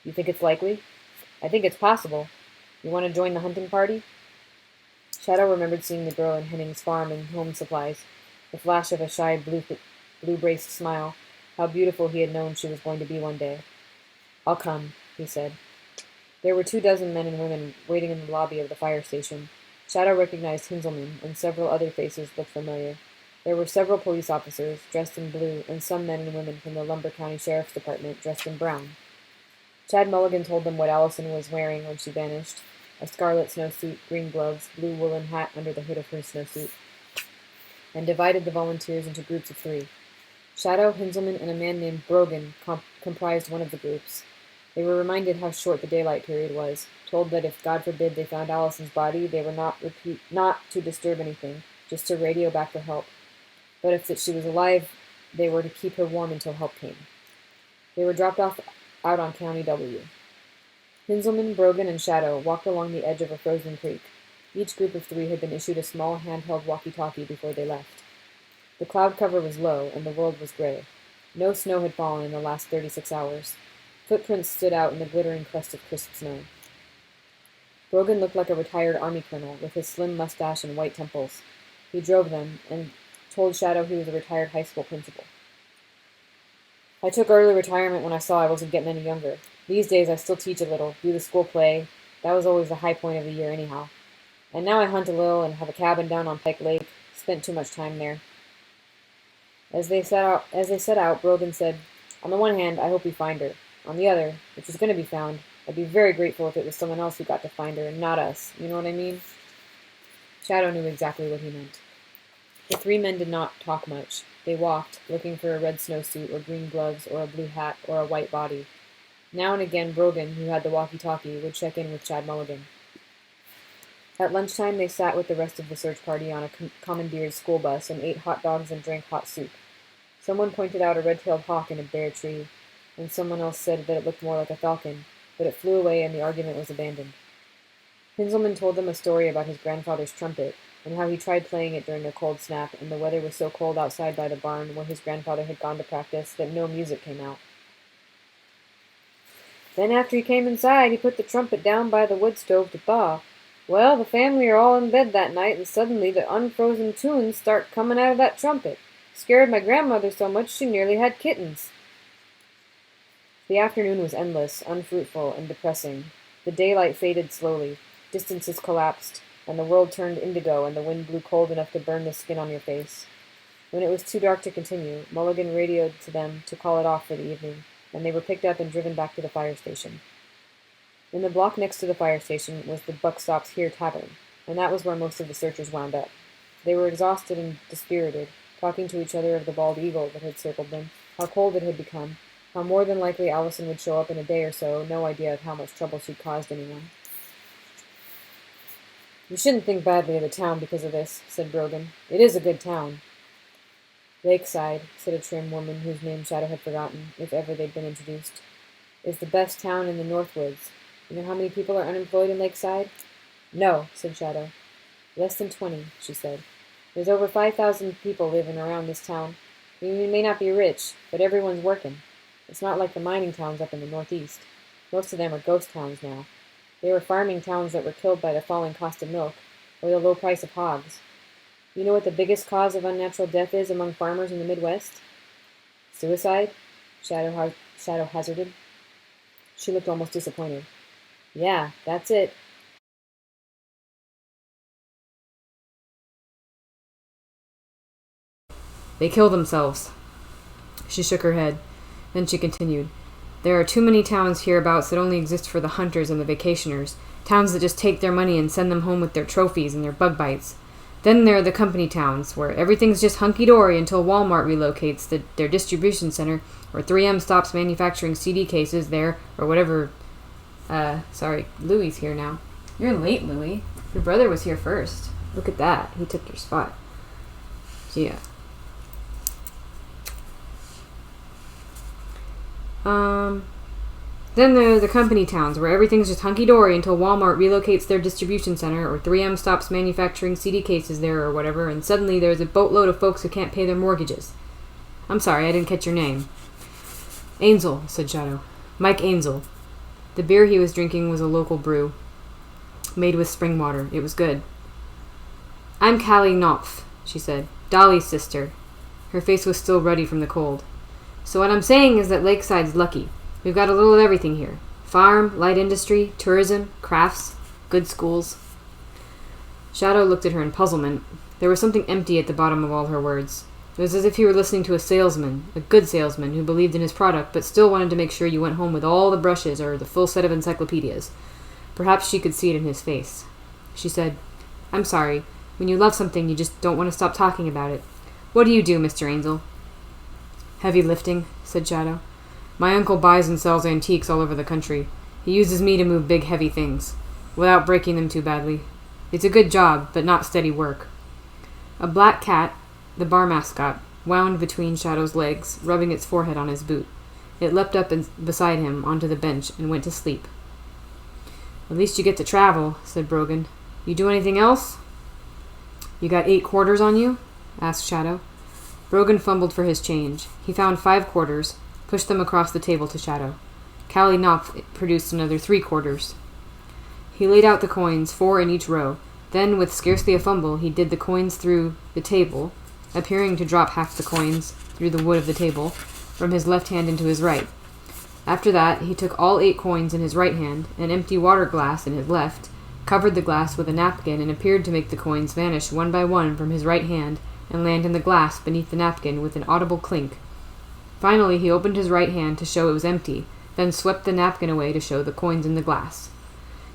You think it's likely? I think it's possible. You want to join the hunting party? Shadow remembered seeing the girl in Henning's farm and home supplies, the flash of a shy blue-braced smile, how beautiful he had known she was going to be one day. I'll come, he said. There were 24 men and women waiting in the lobby of the fire station. Shadow recognized Hinzelman, and several other faces looked familiar. There were several police officers, dressed in blue, and some men and women from the Lumber County Sheriff's Department, dressed in brown. Chad Mulligan told them what Allison was wearing when she vanished, a scarlet snowsuit, green gloves, blue woolen hat under the hood of her snowsuit, and divided the volunteers into groups of 3. Shadow, Hinzelman, and a man named Brogan comprised one of the groups. They were reminded how short the daylight period was, told that if, God forbid, they found Allison's body, they were not to disturb anything, just to radio back for help. But if she was alive, they were to keep her warm until help came. They were dropped off out on County W. Hinzelman, Brogan, and Shadow walked along the edge of a frozen creek. Each group of 3 had been issued a small handheld walkie-talkie before they left. The cloud cover was low, and the world was gray. No snow had fallen in the last 36 hours. Footprints stood out in the glittering crust of crisp snow. Brogan looked like a retired army colonel, with his slim mustache and white temples. He drove them, and told Shadow he was a retired high school principal. I took early retirement when I saw I wasn't getting any younger. These days I still teach a little, do the school play. That was always the high point of the year anyhow. And now I hunt a little and have a cabin down on Pike Lake. Spent too much time there. As they set out, Brogan said, "On the one hand, I hope we find her. On the other, if she's going to be found, I'd be very grateful if it was someone else who got to find her and not us. You know what I mean?" Shadow knew exactly what he meant. The 3 men did not talk much. They walked, looking for a red snowsuit or green gloves or a blue hat or a white body. Now and again, Brogan, who had the walkie-talkie, would check in with Chad Mulligan. At lunchtime, they sat with the rest of the search party on a commandeered school bus and ate hot dogs and drank hot soup. Someone pointed out a red-tailed hawk in a bare tree, and someone else said that it looked more like a falcon, but it flew away and the argument was abandoned. Hinzelman told them a story about his grandfather's trumpet, and how he tried playing it during a cold snap, and the weather was so cold outside by the barn where his grandfather had gone to practice that no music came out. Then after he came inside, he put the trumpet down by the wood stove to thaw. Well, the family are all in bed that night, and suddenly the unfrozen tunes start coming out of that trumpet. Scared my grandmother so much she nearly had kittens. The afternoon was endless, unfruitful, and depressing. The daylight faded slowly, distances collapsed, and the world turned indigo, and the wind blew cold enough to burn the skin on your face. When it was too dark to continue, Mulligan radioed to them to call it off for the evening, and they were picked up and driven back to the fire station. In the block next to the fire station was the Buck Stops Here Tavern, and that was where most of the searchers wound up. They were exhausted and dispirited, talking to each other of the bald eagle that had circled them, how cold it had become, how more than likely Allison would show up in a day or so, no idea of how much trouble she'd caused anyone. "You shouldn't think badly of the town because of this," said Brogan. "It is a good town." "Lakeside," said a trim woman whose name Shadow had forgotten, if ever they'd been introduced, "is the best town in the Northwoods. You know how many people are unemployed in Lakeside?" "No," said Shadow. "Less than 20, she said. "There's over 5,000 people living around this town. We may not be rich, but everyone's working. It's not like the mining towns up in the Northeast. Most of them are ghost towns now. They were farming towns that were killed by the falling cost of milk, or the low price of hogs. You know what the biggest cause of unnatural death is among farmers in the Midwest?" "Suicide?" Shadow hazarded. She looked almost disappointed. "Yeah, that's it." "They kill themselves." She shook her head. Then she continued, "There are too many towns hereabouts that only exist for the hunters and the vacationers, towns that just take their money and send them home with their trophies and their bug bites. Then there are the company towns, where everything's just hunky-dory until Walmart relocates their distribution center, or 3M stops manufacturing CD cases there, or whatever. Sorry, Louie's here now." "You're late, Louie. Your brother was here first. Look at that. He took your spot." "Yeah." Then there are the company towns, where everything's just hunky-dory until Walmart relocates their distribution center, or 3M stops manufacturing CD cases there, or whatever, and suddenly there's a boatload of folks who can't pay their mortgages. I'm sorry, I didn't catch your name." "Ainsel," said Shadow. "Mike Ainsel." The beer he was drinking was a local brew, made with spring water. It was good. "I'm Callie Knopf," she said. "Dolly's sister." Her face was still ruddy from the cold. "So what I'm saying is that Lakeside's lucky. We've got a little of everything here. Farm, light industry, tourism, crafts, good schools." Shadow looked at her in puzzlement. There was something empty at the bottom of all her words. It was as if he were listening to a salesman, a good salesman, who believed in his product, but still wanted to make sure you went home with all the brushes or the full set of encyclopedias. Perhaps she could see it in his face. She said, "I'm sorry. When you love something, you just don't want to stop talking about it. What do you do, Mr. Ainsel?" "Heavy lifting," said Shadow. "My uncle buys and sells antiques all over the country. He uses me to move big, heavy things, without breaking them too badly. It's a good job, but not steady work." A black cat, the bar mascot, wound between Shadow's legs, rubbing its forehead on his boot. It leapt up beside him onto the bench and went to sleep. At least you get to travel, said Brogan. You do anything else? You got 8 quarters on you? Asked Shadow. Brogan fumbled for his change. He found 5 quarters, pushed them across the table to Shadow. Callie Knopf produced another 3 quarters. He laid out the coins, 4 in each row. Then, with scarcely a fumble, he did the coins through the table, appearing to drop half the coins through the wood of the table, from his left hand into his right. After that, he took all 8 coins in his right hand, an empty water glass in his left, covered the glass with a napkin, and appeared to make the coins vanish one by one from his right hand and land in the glass beneath the napkin with an audible clink. Finally, he opened his right hand to show it was empty, then swept the napkin away to show the coins in the glass.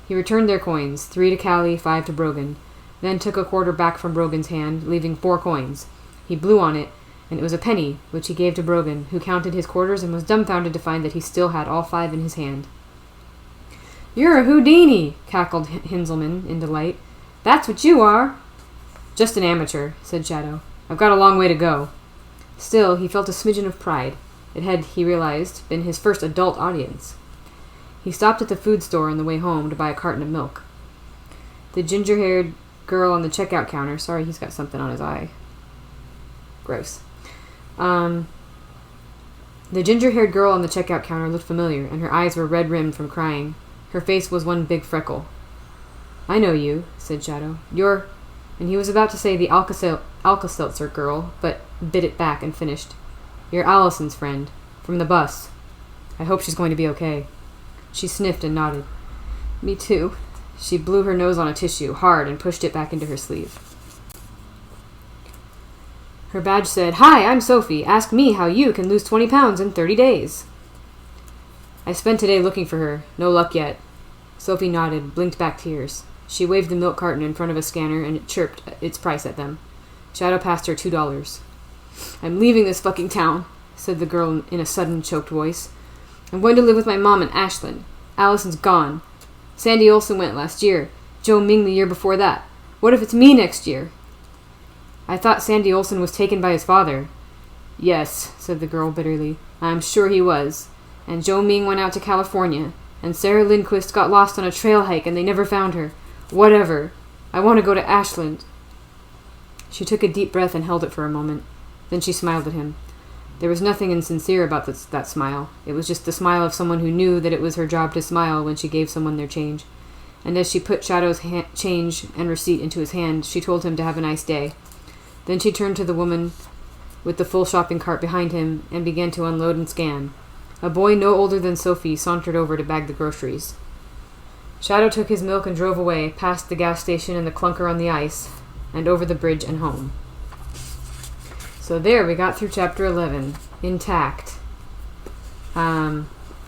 He returned their coins, 3 to Callie, 5 to Brogan, then took a quarter back from Brogan's hand, leaving 4 coins. He blew on it, and it was a penny, which he gave to Brogan, who counted his quarters and was dumbfounded to find that he still had all 5 in his hand. "You're a Houdini!" cackled Hinzelman in delight. "That's what you are!" "Just an amateur," said Shadow. "I've got a long way to go." Still, he felt a smidgen of pride. It had, he realized, been his first adult audience. He stopped at the food store on the way home to buy a carton of milk. The ginger-haired girl on the checkout counter... Sorry, he's got something on his eye. Gross. The ginger-haired girl on the checkout counter looked familiar, and her eyes were red-rimmed from crying. Her face was one big freckle. "I know you," said Shadow. "You're..." And he was about to say the Alka-Seltzer girl, but bit it back and finished. "You're Allison's friend. From the bus. I hope she's going to be okay." She sniffed and nodded. "Me too." She blew her nose on a tissue, hard, and pushed it back into her sleeve. Her badge said, "Hi, I'm Sophie. Ask me how you can lose 20 pounds in 30 days. I spent today looking for her. No luck yet." Sophie nodded, blinked back tears. She waved the milk carton in front of a scanner, and it chirped its price at them. Shadow passed her $2. "I'm leaving this fucking town," said the girl in a sudden, choked voice. "I'm going to live with my mom in Ashland. Allison's gone. Sandy Olsen went last year. Joe Ming the year before that. What if it's me next year?" "I thought Sandy Olsen was taken by his father." "Yes," said the girl bitterly. "I'm sure he was. And Joe Ming went out to California. And Sarah Lindquist got lost on a trail hike and they never found her. Whatever. I want to go to Ashland." She took a deep breath and held it for a moment. Then she smiled at him. There was nothing insincere about that smile. It was just the smile of someone who knew that it was her job to smile when she gave someone their change. And as she put Shadow's change and receipt into his hand, she told him to have a nice day. Then she turned to the woman with the full shopping cart behind him and began to unload and scan. A boy no older than Sophie sauntered over to bag the groceries. Shadow took his milk and drove away, past the gas station and the Clunker on the ice, and over the bridge and home. So there, we got through chapter 11, intact.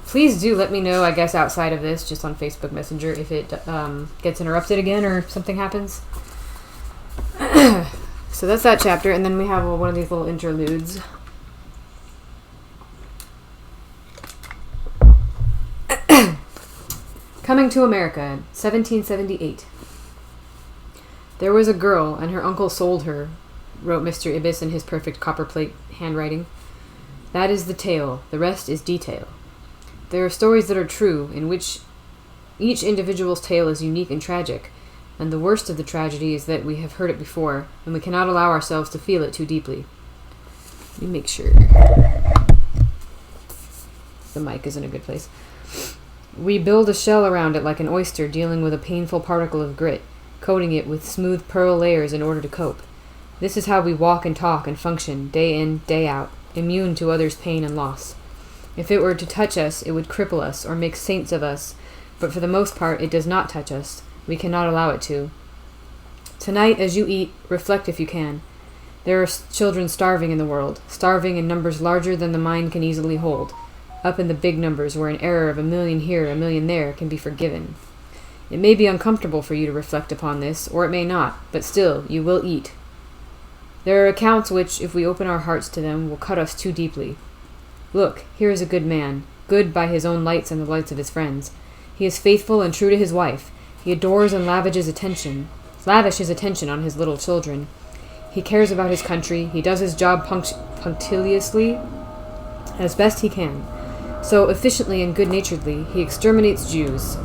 Please do let me know, I guess, outside of this, just on Facebook Messenger, if it gets interrupted again or something happens. So that's that chapter, and then we have one of these little interludes. Coming to America, 1778. There was a girl, and her uncle sold her, wrote Mr. Ibis in his perfect copperplate handwriting. That is the tale, the rest is detail. There are stories that are true, in which each individual's tale is unique and tragic, and the worst of the tragedy is that we have heard it before, and we cannot allow ourselves to feel it too deeply. Let me make sure the mic is in a good place. We build a shell around it like an oyster dealing with a painful particle of grit, coating it with smooth pearl layers in order to cope. This is how we walk and talk and function, day in, day out, immune to others' pain and loss. If it were to touch us, it would cripple us or make saints of us, but for the most part it does not touch us. We cannot allow it to. Tonight, as you eat, reflect if you can. There are children starving in the world, starving in numbers larger than the mind can easily hold, up in the big numbers where an error of 1,000,000 here, 1,000,000 there can be forgiven. It may be uncomfortable for you to reflect upon this, or it may not, but still, you will eat. There are accounts which, if we open our hearts to them, will cut us too deeply. Look, here is a good man, good by his own lights and the lights of his friends. He is faithful and true to his wife. He adores and lavishes attention on his little children. He cares about his country. He does his job punctiliously as best he can. So efficiently and good-naturedly, he exterminates Jews.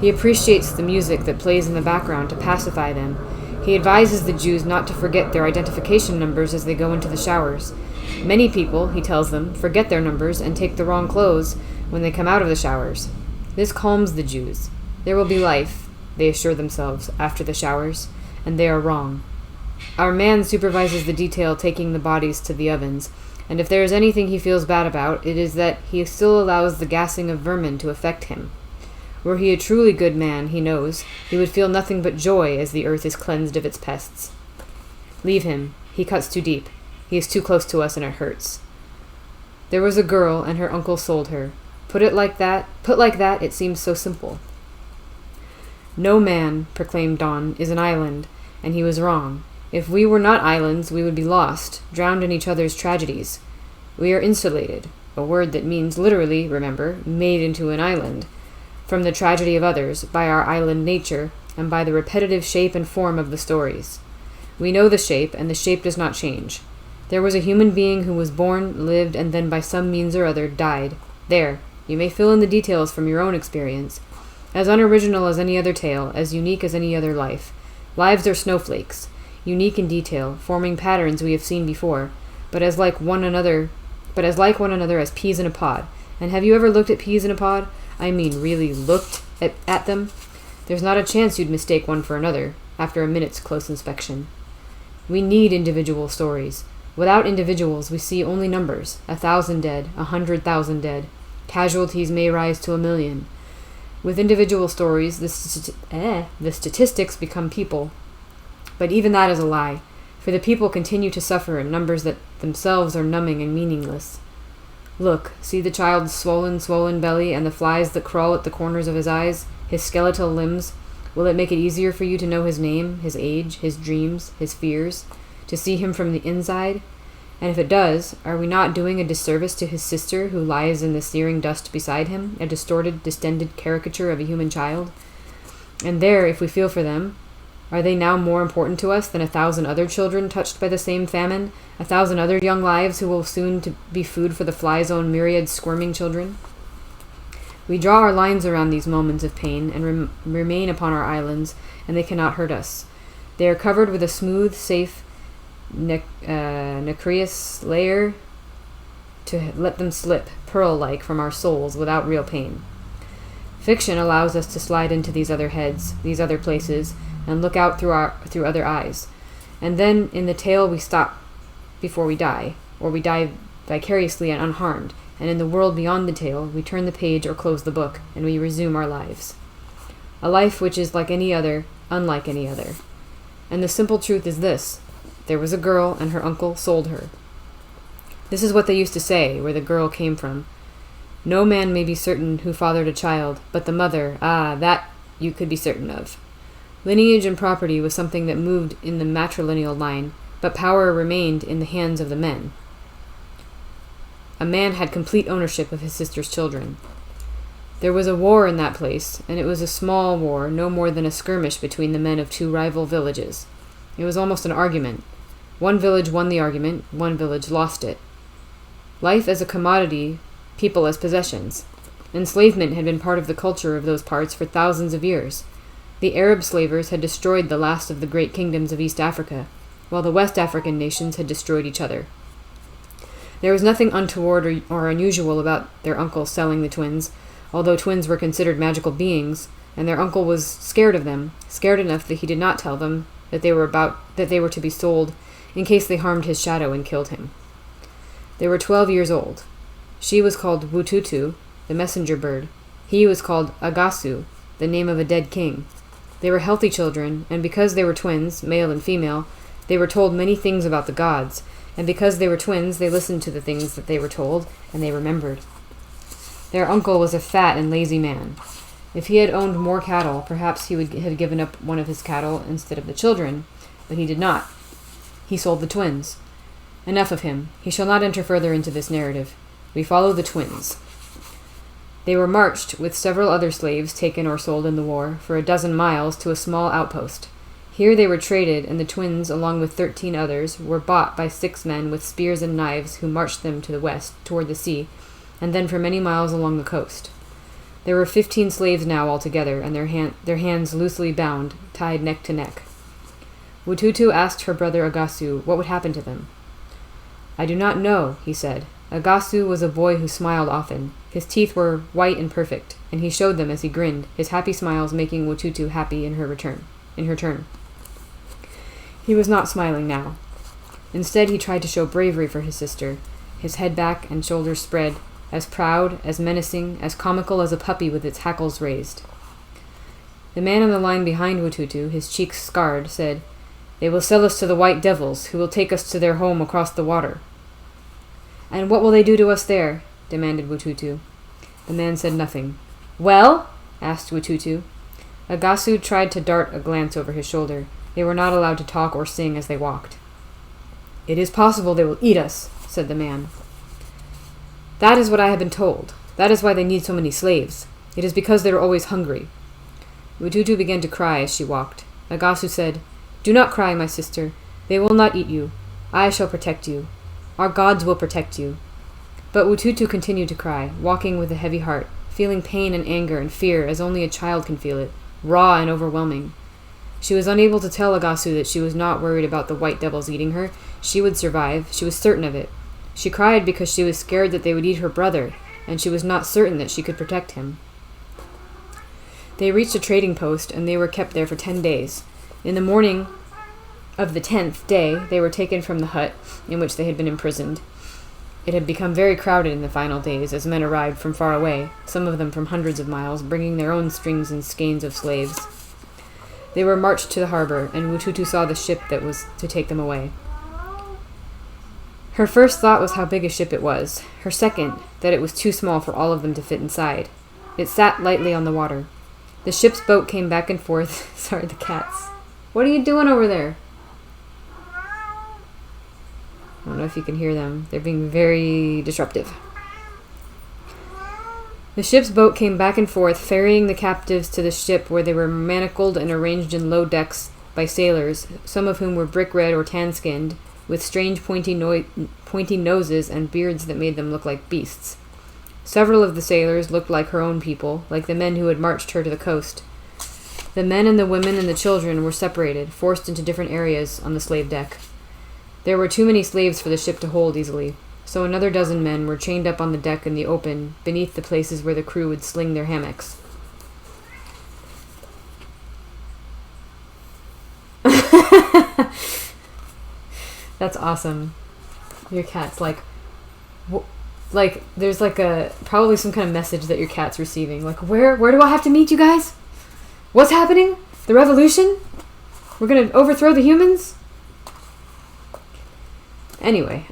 He appreciates the music that plays in the background to pacify them. He advises the Jews not to forget their identification numbers as they go into the showers. Many people, he tells them, forget their numbers and take the wrong clothes when they come out of the showers. This calms the Jews. There will be life, they assure themselves, after the showers, and they are wrong. Our man supervises the detail taking the bodies to the ovens, and if there is anything he feels bad about, it is that he still allows the gassing of vermin to affect him. Were he a truly good man, he knows, he would feel nothing but joy as the earth is cleansed of its pests. Leave him. He cuts too deep. He is too close to us and it hurts. There was a girl, and her uncle sold her. Put like that, it seems so simple. No man, proclaimed Don, is an island, and he was wrong. If we were not islands, we would be lost, drowned in each other's tragedies. We are insulated, a word that means literally, remember, made into an island, from the tragedy of others, by our island nature, and by the repetitive shape and form of the stories. We know the shape, and the shape does not change. There was a human being who was born, lived, and then by some means or other died. There, you may fill in the details from your own experience. As unoriginal as any other tale, as unique as any other life. Lives are snowflakes, unique in detail, forming patterns we have seen before, but as like one another as peas in a pod. And have you ever looked at peas in a pod? I mean, really looked at them? There's not a chance you'd mistake one for another, after a minute's close inspection. We need individual stories. Without individuals, we see only numbers, 1,000 dead, 100,000 dead. Casualties may rise to 1,000,000. With individual stories, the statistics become people. But even that is a lie, for the people continue to suffer in numbers that themselves are numbing and meaningless. Look, see the child's swollen belly and the flies that crawl at the corners of his eyes, his skeletal limbs. Will it make it easier for you to know his name, his age, his dreams, his fears, to see him from the inside? And if it does, are we not doing a disservice to his sister who lies in the searing dust beside him, a distorted, distended caricature of a human child? And there, if we feel for them, are they now more important to us than 1,000 other children touched by the same famine, 1,000 other young lives who will soon to be food for the fly's own myriad squirming children? We draw our lines around these moments of pain and remain upon our islands, and they cannot hurt us. They are covered with a smooth, safe, nacreous layer to let them slip, pearl-like, from our souls without real pain. Fiction allows us to slide into these other heads, these other places, and look out through other eyes. And then, in the tale, we stop before we die, or we die vicariously and unharmed, and in the world beyond the tale, we turn the page or close the book, and we resume our lives. A life which is like any other, unlike any other. And the simple truth is this: there was a girl, and her uncle sold her. This is what they used to say, where the girl came from. No man may be certain who fathered a child, but the mother, that you could be certain of. Lineage and property was something that moved in the matrilineal line, but power remained in the hands of the men. A man had complete ownership of his sister's children. There was a war in that place, and it was a small war, no more than a skirmish between the men of two rival villages. It was almost an argument. One village won the argument, one village lost it. Life as a commodity, people as possessions. Enslavement had been part of the culture of those parts for thousands of years. The Arab slavers had destroyed the last of the great kingdoms of East Africa, while the West African nations had destroyed each other. There was nothing untoward or unusual about their uncle selling the twins, although twins were considered magical beings, and their uncle was scared of them, scared enough that he did not tell them that they were to be sold in case they harmed his shadow and killed him. They were 12 years old. She was called Wututu, the messenger bird. He was called Agasu, the name of a dead king. They were healthy children, and because they were twins, male and female, they were told many things about the gods, and because they were twins, they listened to the things that they were told, and they remembered. Their uncle was a fat and lazy man. If he had owned more cattle, perhaps he would have given up one of his cattle instead of the children, but he did not. He sold the twins. Enough of him. He shall not enter further into this narrative. We follow the twins. They were marched, with several other slaves taken or sold in the war, for 12 miles to a small outpost. Here they were traded, and the twins, along with 13 others, were bought by 6 men with spears and knives who marched them to the west, toward the sea, and then for many miles along the coast. There were 15 slaves now altogether, and their hands loosely bound, tied neck to neck. Wututu asked her brother Agasu what would happen to them. "I do not know," he said. Agasu was a boy who smiled often. His teeth were white and perfect, and he showed them as he grinned, his happy smiles making Wututu happy in her turn. He was not smiling now. Instead, he tried to show bravery for his sister, his head back and shoulders spread, as proud, as menacing, as comical as a puppy with its hackles raised. The man on the line behind Wututu, his cheeks scarred, said, "They will sell us to the white devils, who will take us to their home across the water." "And what will they do to us there?" demanded Wututu. The man said nothing. "Well?" asked Wututu. Agasu tried to dart a glance over his shoulder. They were not allowed to talk or sing as they walked. "It is possible they will eat us," said the man. "That is what I have been told. That is why they need so many slaves. It is because they are always hungry." Wututu began to cry as she walked. Agasu said, "Do not cry, my sister. They will not eat you. I shall protect you. Our gods will protect you." But Wututu continued to cry, walking with a heavy heart, feeling pain and anger and fear as only a child can feel it, raw and overwhelming. She was unable to tell Agasu that she was not worried about the white devils eating her. She would survive. She was certain of it. She cried because she was scared that they would eat her brother, and she was not certain that she could protect him. They reached a trading post, and they were kept there for 10 days. In the morning of the 10th day, they were taken from the hut in which they had been imprisoned. It had become very crowded in the final days, as men arrived from far away, some of them from hundreds of miles, bringing their own strings and skeins of slaves. They were marched to the harbor, and Wututu saw the ship that was to take them away. Her first thought was how big a ship it was. Her second, that it was too small for all of them to fit inside. It sat lightly on the water. The ship's boat came back and forth. Sorry, the cats. What are you doing over there? I don't know if you can hear them. They're being very disruptive. The ship's boat came back and forth, ferrying the captives to the ship, where they were manacled and arranged in low decks by sailors, some of whom were brick-red or tan-skinned, with strange pointy noses and beards that made them look like beasts. Several of the sailors looked like her own people, like the men who had marched her to the coast. The men and the women and the children were separated, forced into different areas on the slave deck. There were too many slaves for the ship to hold easily, so another dozen men were chained up on the deck in the open, beneath the places where the crew would sling their hammocks. That's awesome. Your cat's like there's like probably some kind of message that your cat's receiving. Like, where do I have to meet you guys? What's happening? The revolution? We're gonna overthrow the humans? Anyway,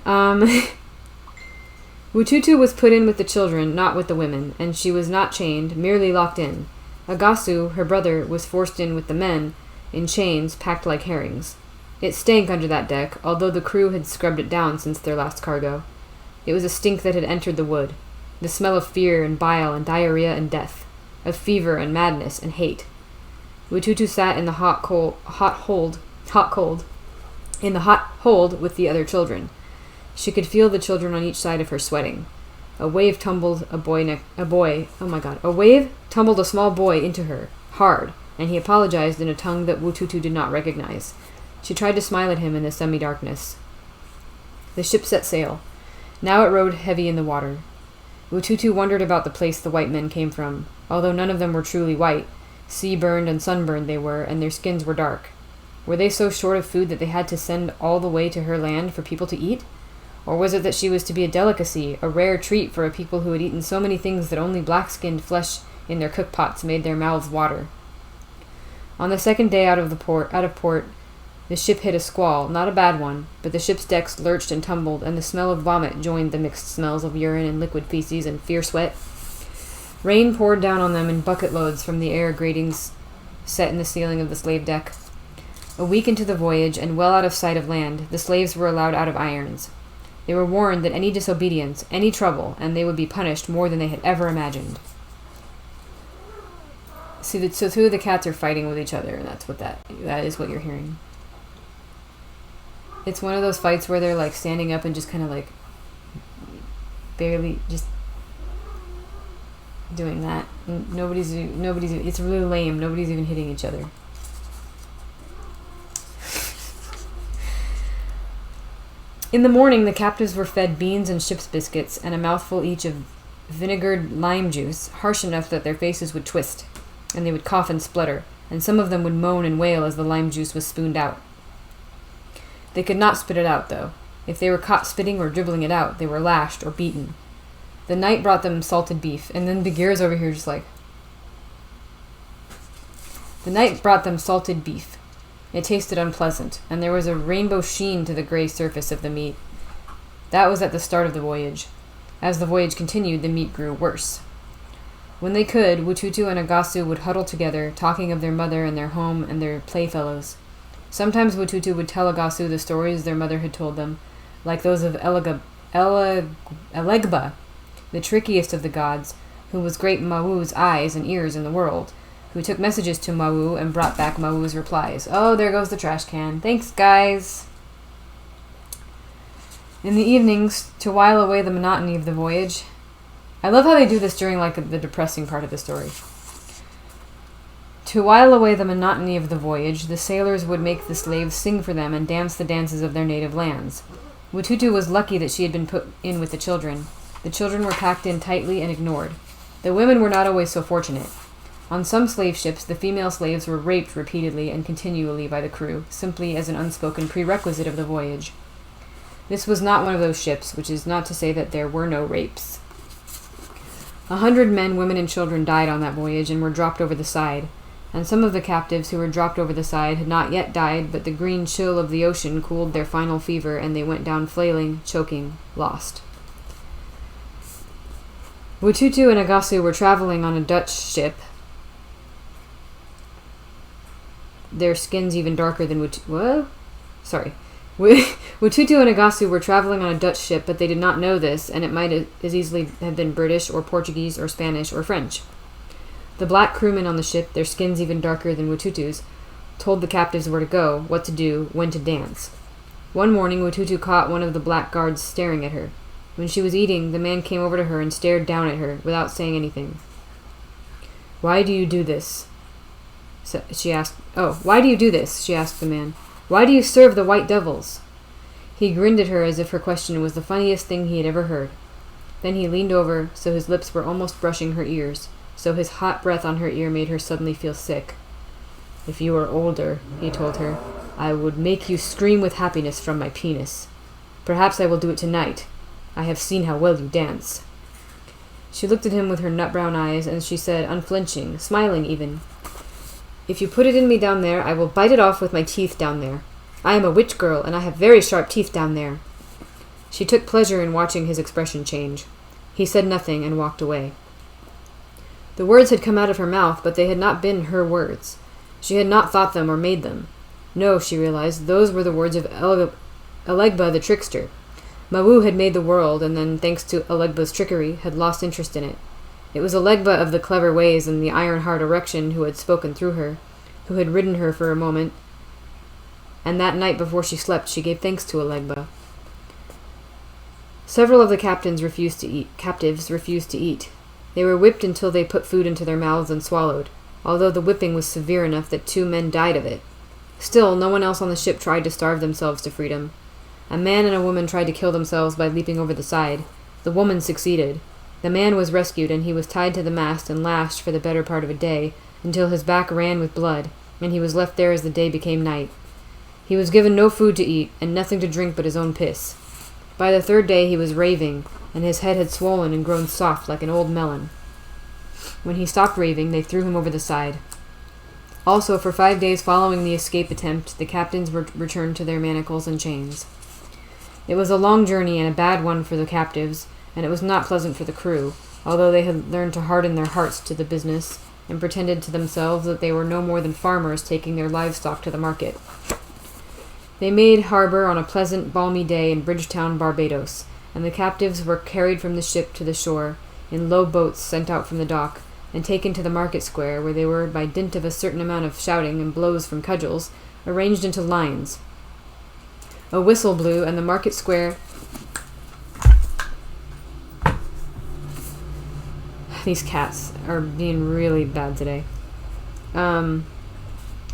Wututu was put in with the children, not with the women, and she was not chained, merely locked in. Agasu, her brother, was forced in with the men, in chains, packed like herrings. It stank under that deck, although the crew had scrubbed it down since their last cargo. It was a stink that had entered the wood, the smell of fear and bile and diarrhea and death, of fever and madness and hate. Wututu sat in the hot cold with the other children. She could feel the children on each side of her sweating. A wave tumbled a small boy into her, hard, and he apologized in a tongue that Wututu did not recognize. She tried to smile at him in the semi-darkness. The ship set sail. Now it rode heavy in the water. Wututu wondered about the place the white men came from. Although none of them were truly white, sea-burned and sunburned they were, and their skins were dark. Were they so short of food that they had to send all the way to her land for people to eat? Or was it that she was to be a delicacy, a rare treat for a people who had eaten so many things that only black-skinned flesh in their cookpots made their mouths water? On the second day out of port, the ship hit a squall, not a bad one, but the ship's decks lurched and tumbled, and the smell of vomit joined the mixed smells of urine and liquid feces and fierce sweat. Rain poured down on them in bucket loads from the air gratings set in the ceiling of the slave deck. A week into the voyage, and well out of sight of land, the slaves were allowed out of irons. They were warned that any disobedience, any trouble, and they would be punished more than they had ever imagined. See, so two of the cats are fighting with each other, and that is what you're hearing. It's one of those fights where they're like standing up and just kind of like barely just doing that. Nobody's. It's really lame. Nobody's even hitting each other. In the morning, the captives were fed beans and ship's biscuits and a mouthful each of vinegared lime juice, harsh enough that their faces would twist, and they would cough and splutter, and some of them would moan and wail as the lime juice was spooned out. They could not spit it out, though. If they were caught spitting or dribbling it out, they were lashed or beaten. The night brought them salted beef, and then Bagheera's over here just like... The night brought them salted beef. It tasted unpleasant, and there was a rainbow sheen to the gray surface of the meat. That was at the start of the voyage. As the voyage continued, the meat grew worse. When they could, Wututu and Agasu would huddle together, talking of their mother and their home and their playfellows. Sometimes Wututu would tell Agasu the stories their mother had told them, like those of Elegba, the trickiest of the gods, who was great Mawu's eyes and ears in the world, who took messages to Mawu and brought back Mawu's replies. Oh, there goes the trash can. Thanks, guys. In the evenings, to while away the monotony of the voyage... I love how they do this during, like, the depressing part of the story. To while away the monotony of the voyage, the sailors would make the slaves sing for them and dance the dances of their native lands. Wututu was lucky that she had been put in with the children. The children were packed in tightly and ignored. The women were not always so fortunate. On some slave ships, the female slaves were raped repeatedly and continually by the crew, simply as an unspoken prerequisite of the voyage. This was not one of those ships, which is not to say that there were no rapes. 100 men, women, and children died on that voyage and were dropped over the side, and some of the captives who were dropped over the side had not yet died, but the green chill of the ocean cooled their final fever, and they went down flailing, choking, lost. Wututu and Agasu were traveling on a Dutch ship, their skins even darker than Wututu and Agasu were traveling on a Dutch ship, but they did not know this, and it might as easily have been British or Portuguese or Spanish or French. The black crewmen on the ship, their skins even darker than Wututu's, told the captives where to go, what to do, when to dance. One morning, Wututu caught one of the black guards staring at her. When she was eating, the man came over to her and stared down at her, without saying anything. "Why do you do this?" she asked. "Why do you do this?" she asked the man. "Why do you serve the white devils?" He grinned at her as if her question was the funniest thing he had ever heard. Then he leaned over, so his lips were almost brushing her ears, so his hot breath on her ear made her suddenly feel sick. "If you were older," he told her, "I would make you scream with happiness from my penis. Perhaps I will do it tonight. I have seen how well you dance." She looked at him with her nut-brown eyes, and she said, unflinching, smiling even, "If you put it in me down there, I will bite it off with my teeth down there. I am a witch girl, and I have very sharp teeth down there." She took pleasure in watching his expression change. He said nothing and walked away. The words had come out of her mouth, but they had not been her words. She had not thought them or made them. No, she realized, those were the words of Elegba the trickster. Mawu had made the world, and then, thanks to Elegba's trickery, had lost interest in it. It was Elegba of the clever ways and the iron-hard erection who had spoken through her, who had ridden her for a moment, and that night before she slept she gave thanks to Elegba. Several of the captives refused to eat. They were whipped until they put food into their mouths and swallowed, although the whipping was severe enough that 2 men died of it. Still, no one else on the ship tried to starve themselves to freedom. A man and a woman tried to kill themselves by leaping over the side. The woman succeeded. The man was rescued, and he was tied to the mast and lashed for the better part of a day, until his back ran with blood, and he was left there as the day became night. He was given no food to eat, and nothing to drink but his own piss. By the 3rd day he was raving, and his head had swollen and grown soft like an old melon. When he stopped raving, they threw him over the side. Also, for 5 days following the escape attempt, the captains returned to their manacles and chains. It was a long journey and a bad one for the captives, and it was not pleasant for the crew, although they had learned to harden their hearts to the business, and pretended to themselves that they were no more than farmers taking their livestock to the market. They made harbor on a pleasant, balmy day in Bridgetown, Barbados, and the captives were carried from the ship to the shore, in low boats sent out from the dock, and taken to the market square, where they were, by dint of a certain amount of shouting and blows from cudgels, arranged into lines. A whistle blew, and the market square These cats are being really bad today. A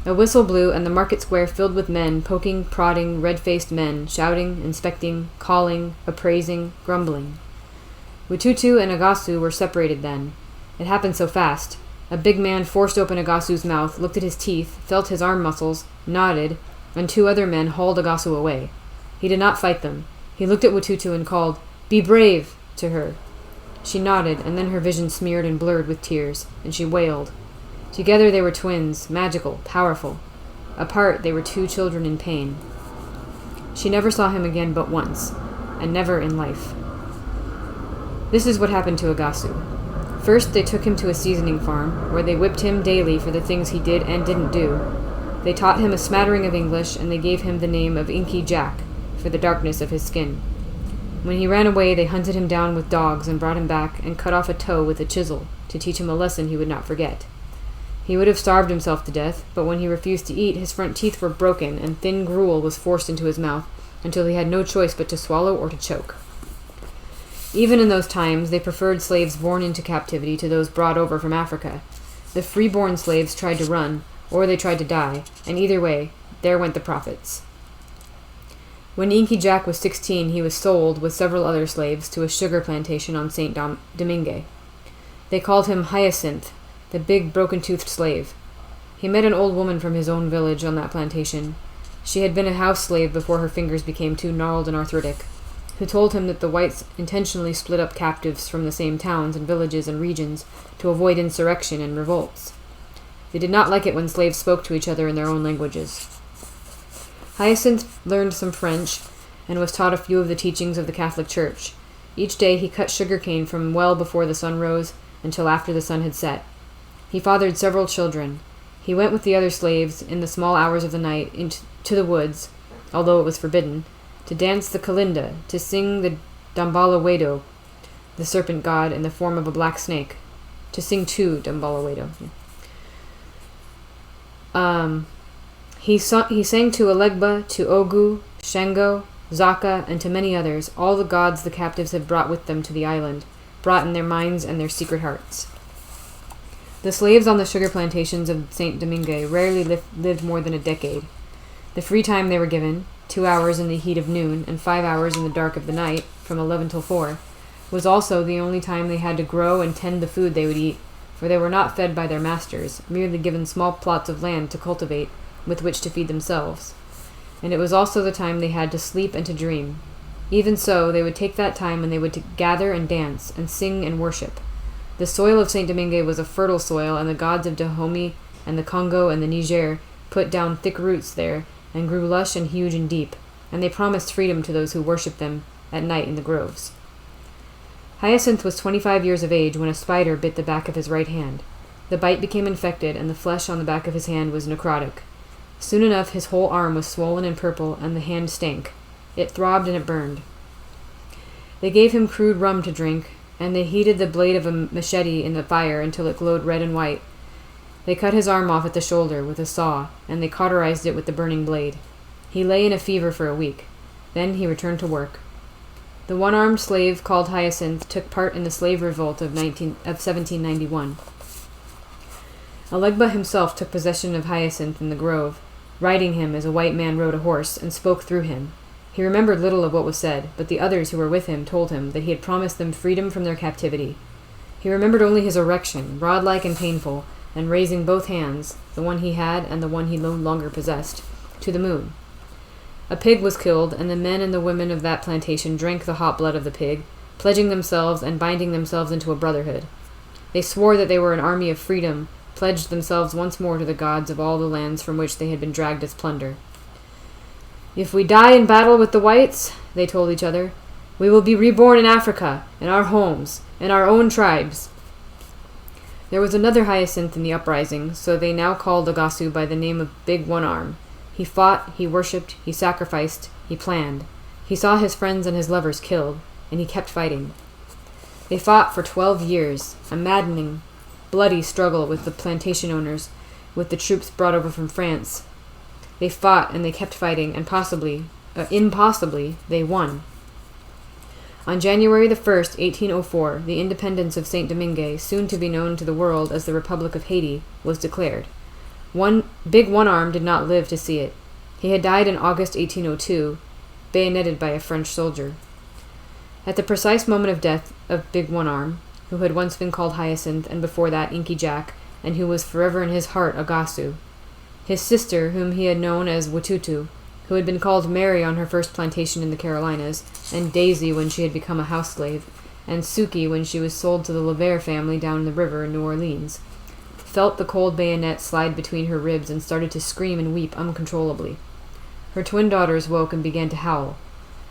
whistle blew, and the market square filled with men, poking, prodding, red-faced men, shouting, inspecting, calling, appraising, grumbling. Witutu and Agasu were separated then. It happened so fast. A big man forced open Agasu's mouth, looked at his teeth, felt his arm muscles, nodded, and 2 other men hauled Agasu away. He did not fight them. He looked at Witutu and called, "Be brave!" to her. She nodded, and then her vision smeared and blurred with tears, and she wailed. Together they were twins, magical, powerful. Apart they were 2 children in pain. She never saw him again but once, and never in life. This is what happened to Agasu. First they took him to a seasoning farm, where they whipped him daily for the things he did and didn't do. They taught him a smattering of English, and they gave him the name of Inky Jack, for the darkness of his skin. When he ran away, they hunted him down with dogs and brought him back and cut off a toe with a chisel to teach him a lesson he would not forget. He would have starved himself to death, but when he refused to eat, his front teeth were broken and thin gruel was forced into his mouth until he had no choice but to swallow or to choke. Even in those times, they preferred slaves born into captivity to those brought over from Africa. The free-born slaves tried to run, or they tried to die, and either way, there went the profits. When Inky Jack was 16, he was sold, with several other slaves, to a sugar plantation on St. Domingue. They called him Hyacinth, the big broken-toothed slave. He met an old woman from his own village on that plantation. She had been a house slave before her fingers became too gnarled and arthritic, who told him that the whites intentionally split up captives from the same towns and villages and regions to avoid insurrection and revolts. They did not like it when slaves spoke to each other in their own languages. Hyacinth learned some French and was taught a few of the teachings of the Catholic Church. Each day he cut sugar cane from well before the sun rose until after the sun had set. He fathered several children. He went with the other slaves in the small hours of the night into the woods, although it was forbidden, to dance the Kalinda, to sing the Bamboola, the Serpent God in the form of a black snake, to sing to Bamboola. He sang to Alegba, to Ogu, Shango, Zaka, and to many others, all the gods the captives had brought with them to the island, brought in their minds and their secret hearts. The slaves on the sugar plantations of St. Domingue rarely lived more than a decade. The free time they were given, 2 hours in the heat of noon and 5 hours in the dark of the night, from 11 till 4, was also the only time they had to grow and tend the food they would eat, for they were not fed by their masters, merely given small plots of land to cultivate, with which to feed themselves. And it was also the time they had to sleep and to dream. Even so, they would take that time and they would gather and dance, and sing and worship. The soil of St. Domingue was a fertile soil, and the gods of Dahomey and the Congo and the Niger put down thick roots there, and grew lush and huge and deep, and they promised freedom to those who worshipped them at night in the groves. Hyacinth was 25 years of age when a spider bit the back of his right hand. The bite became infected, and the flesh on the back of his hand was necrotic. Soon enough his whole arm was swollen and purple, and the hand stank. It throbbed and it burned. They gave him crude rum to drink, and they heated the blade of a machete in the fire until it glowed red and white. They cut his arm off at the shoulder with a saw, and they cauterized it with the burning blade. He lay in a fever for a week. Then he returned to work. The one-armed slave called Hyacinth took part in the slave revolt of 1791. Alegba himself took possession of Hyacinth in the grove, riding him as a white man rode a horse, and spoke through him. He remembered little of what was said, but the others who were with him told him that he had promised them freedom from their captivity. He remembered only his erection, rod-like and painful, and raising both hands, the one he had and the one he no longer possessed, to the moon. A pig was killed, and the men and the women of that plantation drank the hot blood of the pig, pledging themselves and binding themselves into a brotherhood. They swore that they were an army of freedom, pledged themselves once more to the gods of all the lands from which they had been dragged as plunder. "If we die in battle with the whites," they told each other, "we will be reborn in Africa, in our homes, in our own tribes." There was another Hyacinth in the uprising, so they now called Agasu by the name of Big One Arm. He fought, he worshipped, he sacrificed, he planned. He saw his friends and his lovers killed, and he kept fighting. They fought for 12 years, a maddening, bloody struggle with the plantation owners, with the troops brought over from France. They fought and they kept fighting, and impossibly, they won. On January the 1st, 1804, the independence of Saint Domingue, soon to be known to the world as the Republic of Haiti, was declared. Big One-Arm did not live to see it. He had died in August 1802, bayoneted by a French soldier. At the precise moment of death of Big One-Arm, who had once been called Hyacinth, and before that Inky Jack, and who was forever in his heart Agasu, his sister, whom he had known as Watutu, who had been called Mary on her first plantation in the Carolinas, and Daisy when she had become a house slave, and Suki when she was sold to the Levere family down the river in New Orleans, felt the cold bayonet slide between her ribs and started to scream and weep uncontrollably. Her twin daughters woke and began to howl.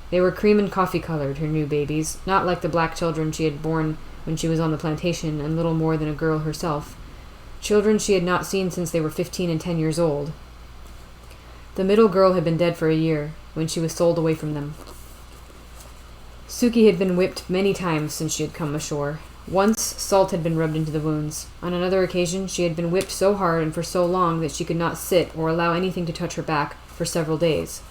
They were cream and coffee-colored, her new babies, not like the black children she had borne when she was on the plantation and little more than a girl herself. Children she had not seen since they were 15 and 10 years old. The middle girl had been dead for a year, when she was sold away from them. Suki had been whipped many times since she had come ashore. Once, salt had been rubbed into the wounds. On another occasion, she had been whipped so hard and for so long that she could not sit or allow anything to touch her back for several days.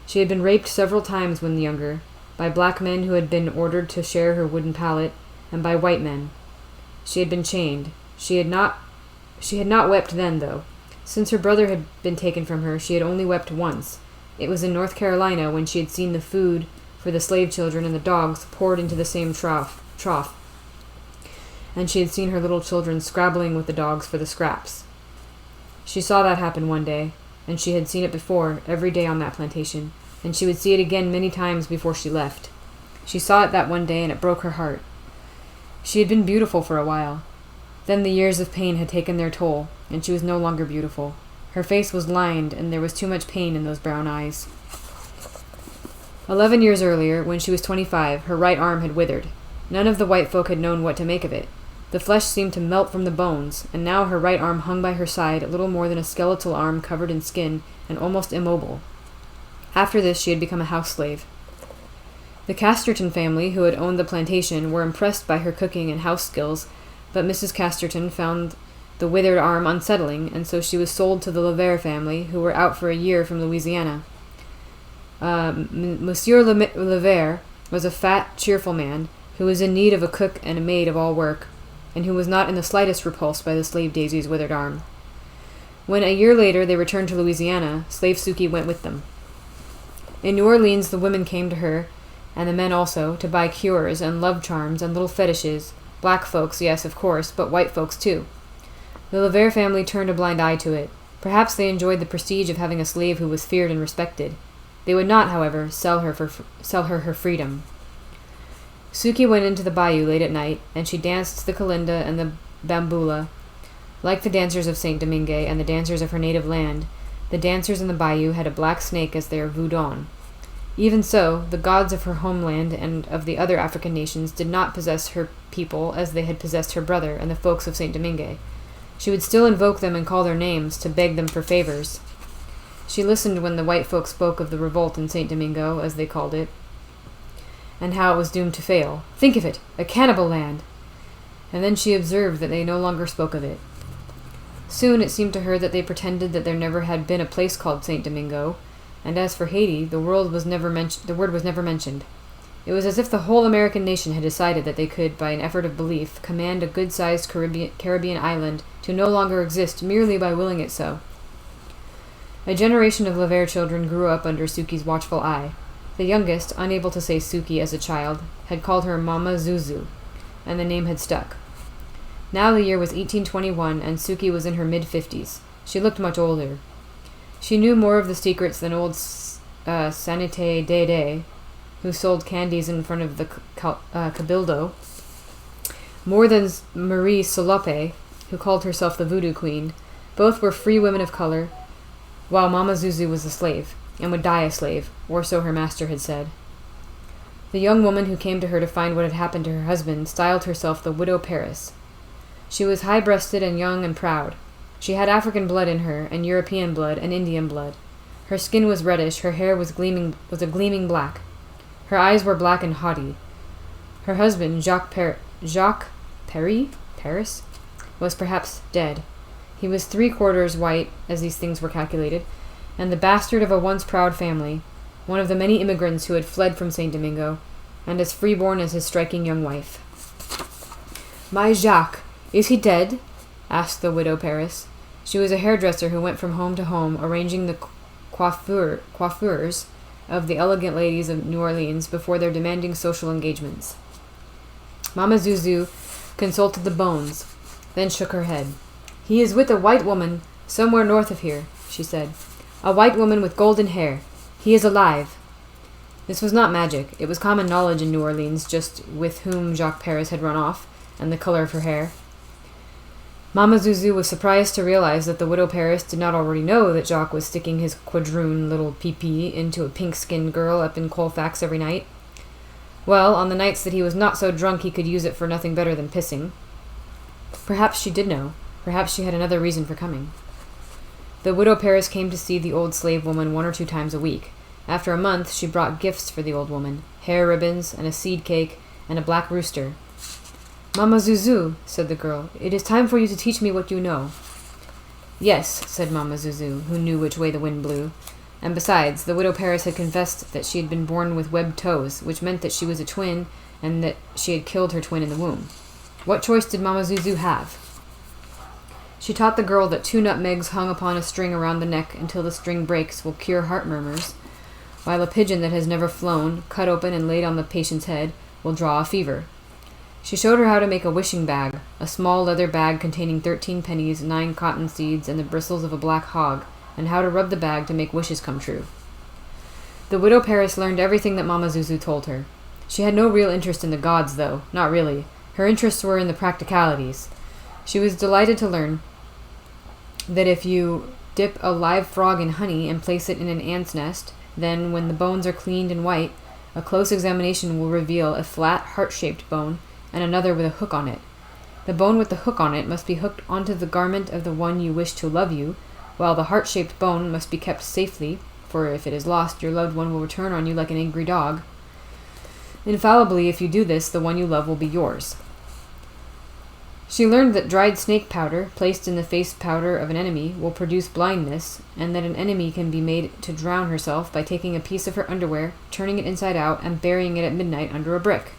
She had been raped several times when younger, by black men who had been ordered to share her wooden pallet, and by white men. She had been chained. She had not wept then, though. Since her brother had been taken from her, she had only wept once. It was in North Carolina when she had seen the food for the slave children and the dogs poured into the same trough, and she had seen her little children scrabbling with the dogs for the scraps. She saw that happen one day, and she had seen it before, every day on that plantation, and she would see it again many times before she left. She saw it that one day, and it broke her heart. She had been beautiful for a while. Then the years of pain had taken their toll, and she was no longer beautiful. Her face was lined, and there was too much pain in those brown eyes. 11 years earlier, when she was 25, her right arm had withered. None of the white folk had known what to make of it. The flesh seemed to melt from the bones, and now her right arm hung by her side, little more than a skeletal arm covered in skin, and almost immobile. After this, she had become a house slave. The Casterton family, who had owned the plantation, were impressed by her cooking and house skills, but Mrs. Casterton found the withered arm unsettling, and so she was sold to the Levere family, who were out for a year from Louisiana. Monsieur Levere was a fat, cheerful man, who was in need of a cook and a maid of all work, and who was not in the slightest repulsed by the slave Daisy's withered arm. When a year later they returned to Louisiana, slave Suki went with them. In New Orleans the women came to her, and the men also, to buy cures and love charms and little fetishes, black folks, yes, of course, but white folks too. The Levere family turned a blind eye to it. Perhaps they enjoyed the prestige of having a slave who was feared and respected. They would not, however, sell her her freedom. Suki went into the bayou late at night, and she danced the Kalinda and the Bamboola. Like the dancers of Saint Domingue and the dancers of her native land, the dancers in the bayou had a black snake as their voodoo. Even so, the gods of her homeland and of the other African nations did not possess her people as they had possessed her brother and the folks of Saint Domingue. She would still invoke them and call their names to beg them for favors. She listened when the white folk spoke of the revolt in Saint Domingo, as they called it, and how it was doomed to fail. Think of it! A cannibal land! And then she observed that they no longer spoke of it. Soon it seemed to her that they pretended that there never had been a place called Saint Domingo, and as for Haiti, the word was never mentioned. It was as if the whole American nation had decided that they could, by an effort of belief, command a good-sized Caribbean island to no longer exist merely by willing it so. A generation of Levere children grew up under Suki's watchful eye. The youngest, unable to say Suki as a child, had called her Mama Zuzu, and the name had stuck. Now the year was 1821, and Suki was in her mid-50s. She looked much older. She knew more of the secrets than old Sanité Dede, who sold candies in front of the Cabildo, more than Marie Salope, who called herself the Voodoo Queen. Both were free women of color, while Mama Zuzu was a slave, and would die a slave, or so her master had said. The young woman who came to her to find what had happened to her husband styled herself the Widow Paris. She was high-breasted and young and proud. She had African blood in her, and European blood, and Indian blood. Her skin was reddish, her hair was a gleaming black. Her eyes were black and haughty. Her husband, Jacques Paris, was perhaps dead. He was 3/4 white, as these things were calculated, and the bastard of a once proud family, one of the many immigrants who had fled from Saint Domingo, and as freeborn as his striking young wife. "My Jacques, is he dead?" asked the widow Paris. She was a hairdresser who went from home to home, arranging the coiffures of the elegant ladies of New Orleans before their demanding social engagements. Mama Zuzu consulted the bones, then shook her head. "He is with a white woman somewhere north of here," she said. "A white woman with golden hair. He is alive." This was not magic. It was common knowledge in New Orleans just with whom Jacques Paris had run off, and the color of her hair. Mama Zuzu was surprised to realize that the widow Paris did not already know that Jacques was sticking his quadroon little pee-pee into a pink-skinned girl up in Colfax every night. Well, on the nights that he was not so drunk he could use it for nothing better than pissing. Perhaps she did know. Perhaps she had another reason for coming. The widow Paris came to see the old slave woman 1 or 2 times a week. After a month, she brought gifts for the old woman, hair ribbons, and a seed cake, and a black rooster. "Mama Zuzu," said the girl, "it is time for you to teach me what you know." "Yes," said Mama Zuzu, who knew which way the wind blew. And besides, the widow Paris had confessed that she had been born with webbed toes, which meant that she was a twin, and that she had killed her twin in the womb. What choice did Mama Zuzu have? She taught the girl that 2 nutmegs hung upon a string around the neck until the string breaks will cure heart murmurs, while a pigeon that has never flown, cut open and laid on the patient's head, will draw a fever. She showed her how to make a wishing bag, a small leather bag containing 13 pennies, 9 cotton seeds, and the bristles of a black hog, and how to rub the bag to make wishes come true. The widow Paris learned everything that Mama Zuzu told her. She had no real interest in the gods, though, not really. Her interests were in the practicalities. She was delighted to learn that if you dip a live frog in honey and place it in an ant's nest, then, when the bones are cleaned and white, a close examination will reveal a flat, heart-shaped bone and another with a hook on it. The bone with the hook on it must be hooked onto the garment of the one you wish to love you, while the heart-shaped bone must be kept safely, for if it is lost, your loved one will return on you like an angry dog. Infallibly, if you do this, the one you love will be yours. She learned that dried snake powder, placed in the face powder of an enemy, will produce blindness, and that an enemy can be made to drown herself by taking a piece of her underwear, turning it inside out, and burying it at midnight under a brick.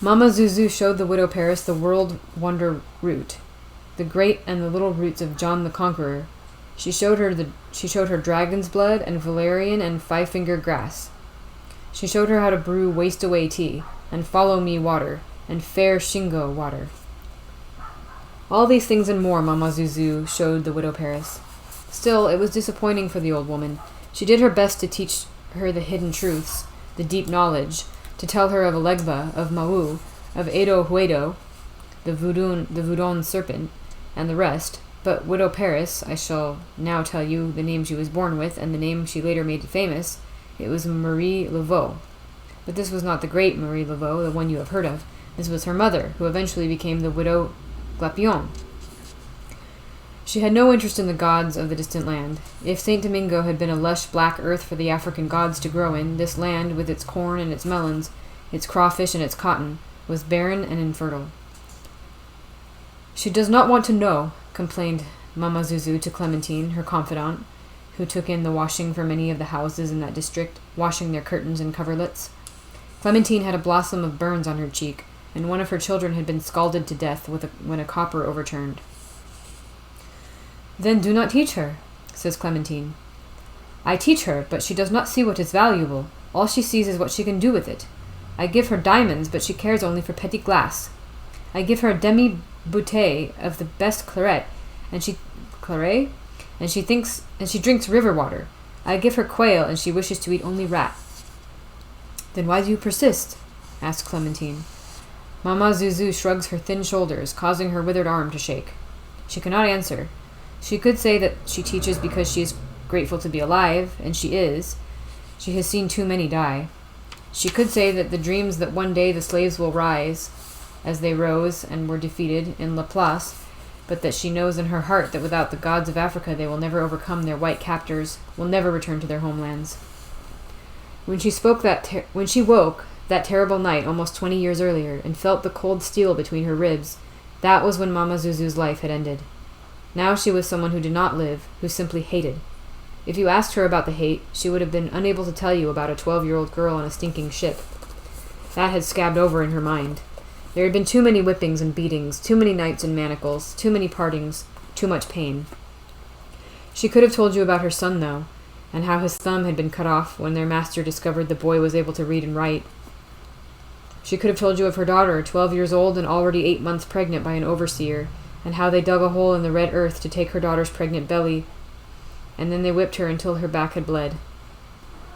Mama Zuzu showed the widow Paris the world wonder root, the great and the little roots of John the Conqueror. She showed her dragon's blood and valerian and 5-finger grass. She showed her how to brew waste-away tea, and follow-me water, and fair Shingo water. All these things and more Mama Zuzu showed the widow Paris. Still, it was disappointing for the old woman. She did her best to teach her the hidden truths, the deep knowledge, to tell her of Alegba, of Mau, of Edo Huedo, the Voudon serpent, and the rest, but widow Paris, I shall now tell you the name she was born with, and the name she later made famous. It was Marie Laveau. But this was not the great Marie Laveau, the one you have heard of. This was her mother, who eventually became the widow Glapion. She had no interest in the gods of the distant land. If St. Domingo had been a lush black earth for the African gods to grow in, this land, with its corn and its melons, its crawfish and its cotton, was barren and infertile. "She does not want to know," complained Mama Zuzu to Clementine, her confidante, who took in the washing for many of the houses in that district, washing their curtains and coverlets. Clementine had a blossom of burns on her cheek, and one of her children had been scalded to death when a copper overturned. "Then do not teach her," says Clementine. "I teach her, but she does not see what is valuable. All she sees is what she can do with it. I give her diamonds, but she cares only for petty glass. I give her a demi-bouteille of the best claret, and she drinks river water. I give her quail, and she wishes to eat only rat." "Then why do you persist?" asked Clementine. Mama Zuzu shrugs her thin shoulders, causing her withered arm to shake. She cannot answer. She could say that she teaches because she is grateful to be alive, and she is. She has seen too many die. She could say that the dreams that one day the slaves will rise, as they rose and were defeated in La Place, but that she knows in her heart that without the gods of Africa they will never overcome their white captors, will never return to their homelands. When she woke that terrible night almost 20 years earlier, and felt the cold steel between her ribs, that was when Mama Zuzu's life had ended. Now she was someone who did not live, who simply hated. If you asked her about the hate, she would have been unable to tell you about a 12-year-old girl on a stinking ship. That had scabbed over in her mind. There had been too many whippings and beatings, too many nights in manacles, too many partings, too much pain. She could have told you about her son, though, and how his thumb had been cut off when their master discovered the boy was able to read and write. She could have told you of her daughter, 12 years old and already 8 months pregnant by an overseer, and how they dug a hole in the red earth to take her daughter's pregnant belly, and then they whipped her until her back had bled.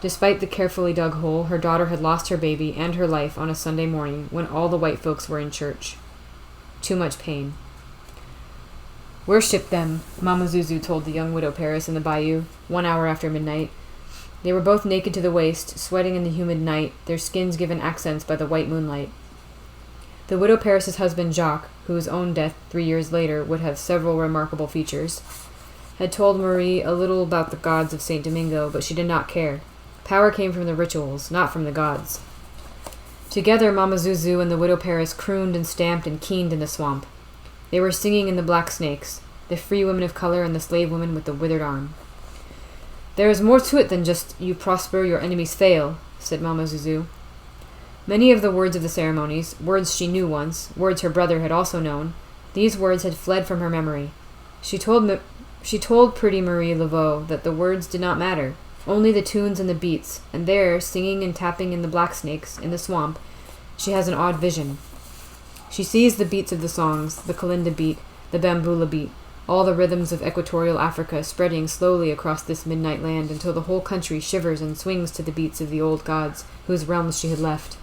Despite the carefully dug hole, her daughter had lost her baby and her life on a Sunday morning when all the white folks were in church. Too much pain. "Worship them," Mama Zuzu told the young widow Paris in the bayou, 1 hour after midnight. They were both naked to the waist, sweating in the humid night, their skins given accents by the white moonlight. The widow Paris's husband Jacques, whose own death 3 years later would have several remarkable features, had told Marie a little about the gods of St. Domingo, but she did not care. Power came from the rituals, not from the gods. Together, Mama Zuzu and the widow Paris crooned and stamped and keened in the swamp. They were singing in the black snakes, the free women of color and the slave woman with the withered arm. "There is more to it than just 'you prosper, your enemies fail,'" said Mama Zuzu. Many of the words of the ceremonies, words she knew once, words her brother had also known, these words had fled from her memory. She told pretty Marie Laveau that the words did not matter, only the tunes and the beats, and there, singing and tapping in the black snakes, in the swamp, she has an odd vision. She sees the beats of the songs, the Kalinda beat, the Bamboola beat, all the rhythms of equatorial Africa spreading slowly across this midnight land until the whole country shivers and swings to the beats of the old gods whose realms she had left.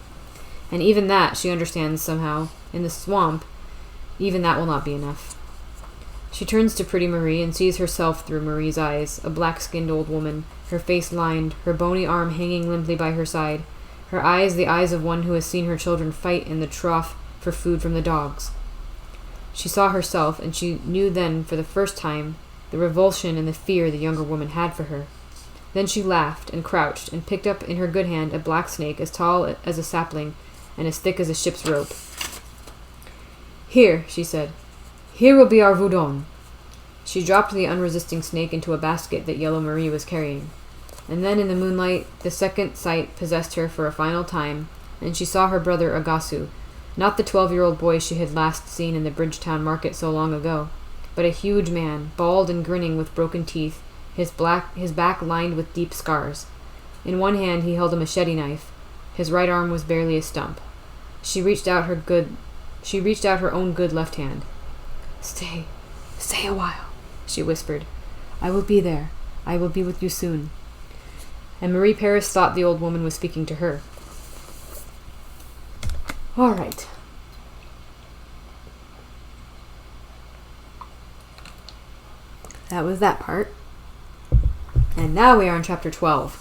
And even that, she understands somehow, in the swamp, even that will not be enough. She turns to pretty Marie and sees herself through Marie's eyes, a black-skinned old woman, her face lined, her bony arm hanging limply by her side, her eyes the eyes of one who has seen her children fight in the trough for food from the dogs. She saw herself, and she knew then for the first time the revulsion and the fear the younger woman had for her. Then she laughed and crouched and picked up in her good hand a black snake as tall as a sapling and as thick as a ship's rope. "Here," she said. "Here will be our voudon." She dropped the unresisting snake into a basket that Yellow Marie was carrying. And then in the moonlight, the second sight possessed her for a final time, and she saw her brother Agasu, not the 12-year-old boy she had last seen in the Bridgetown market so long ago, but a huge man, bald and grinning with broken teeth, his back lined with deep scars. In one hand he held a machete knife. His right arm was barely a stump. She reached out her own good left hand. Stay a while," she whispered. "I will be there. I will be with you soon." And Marie Paris thought the old woman was speaking to her. All right. That was that part. And now we are on chapter 12.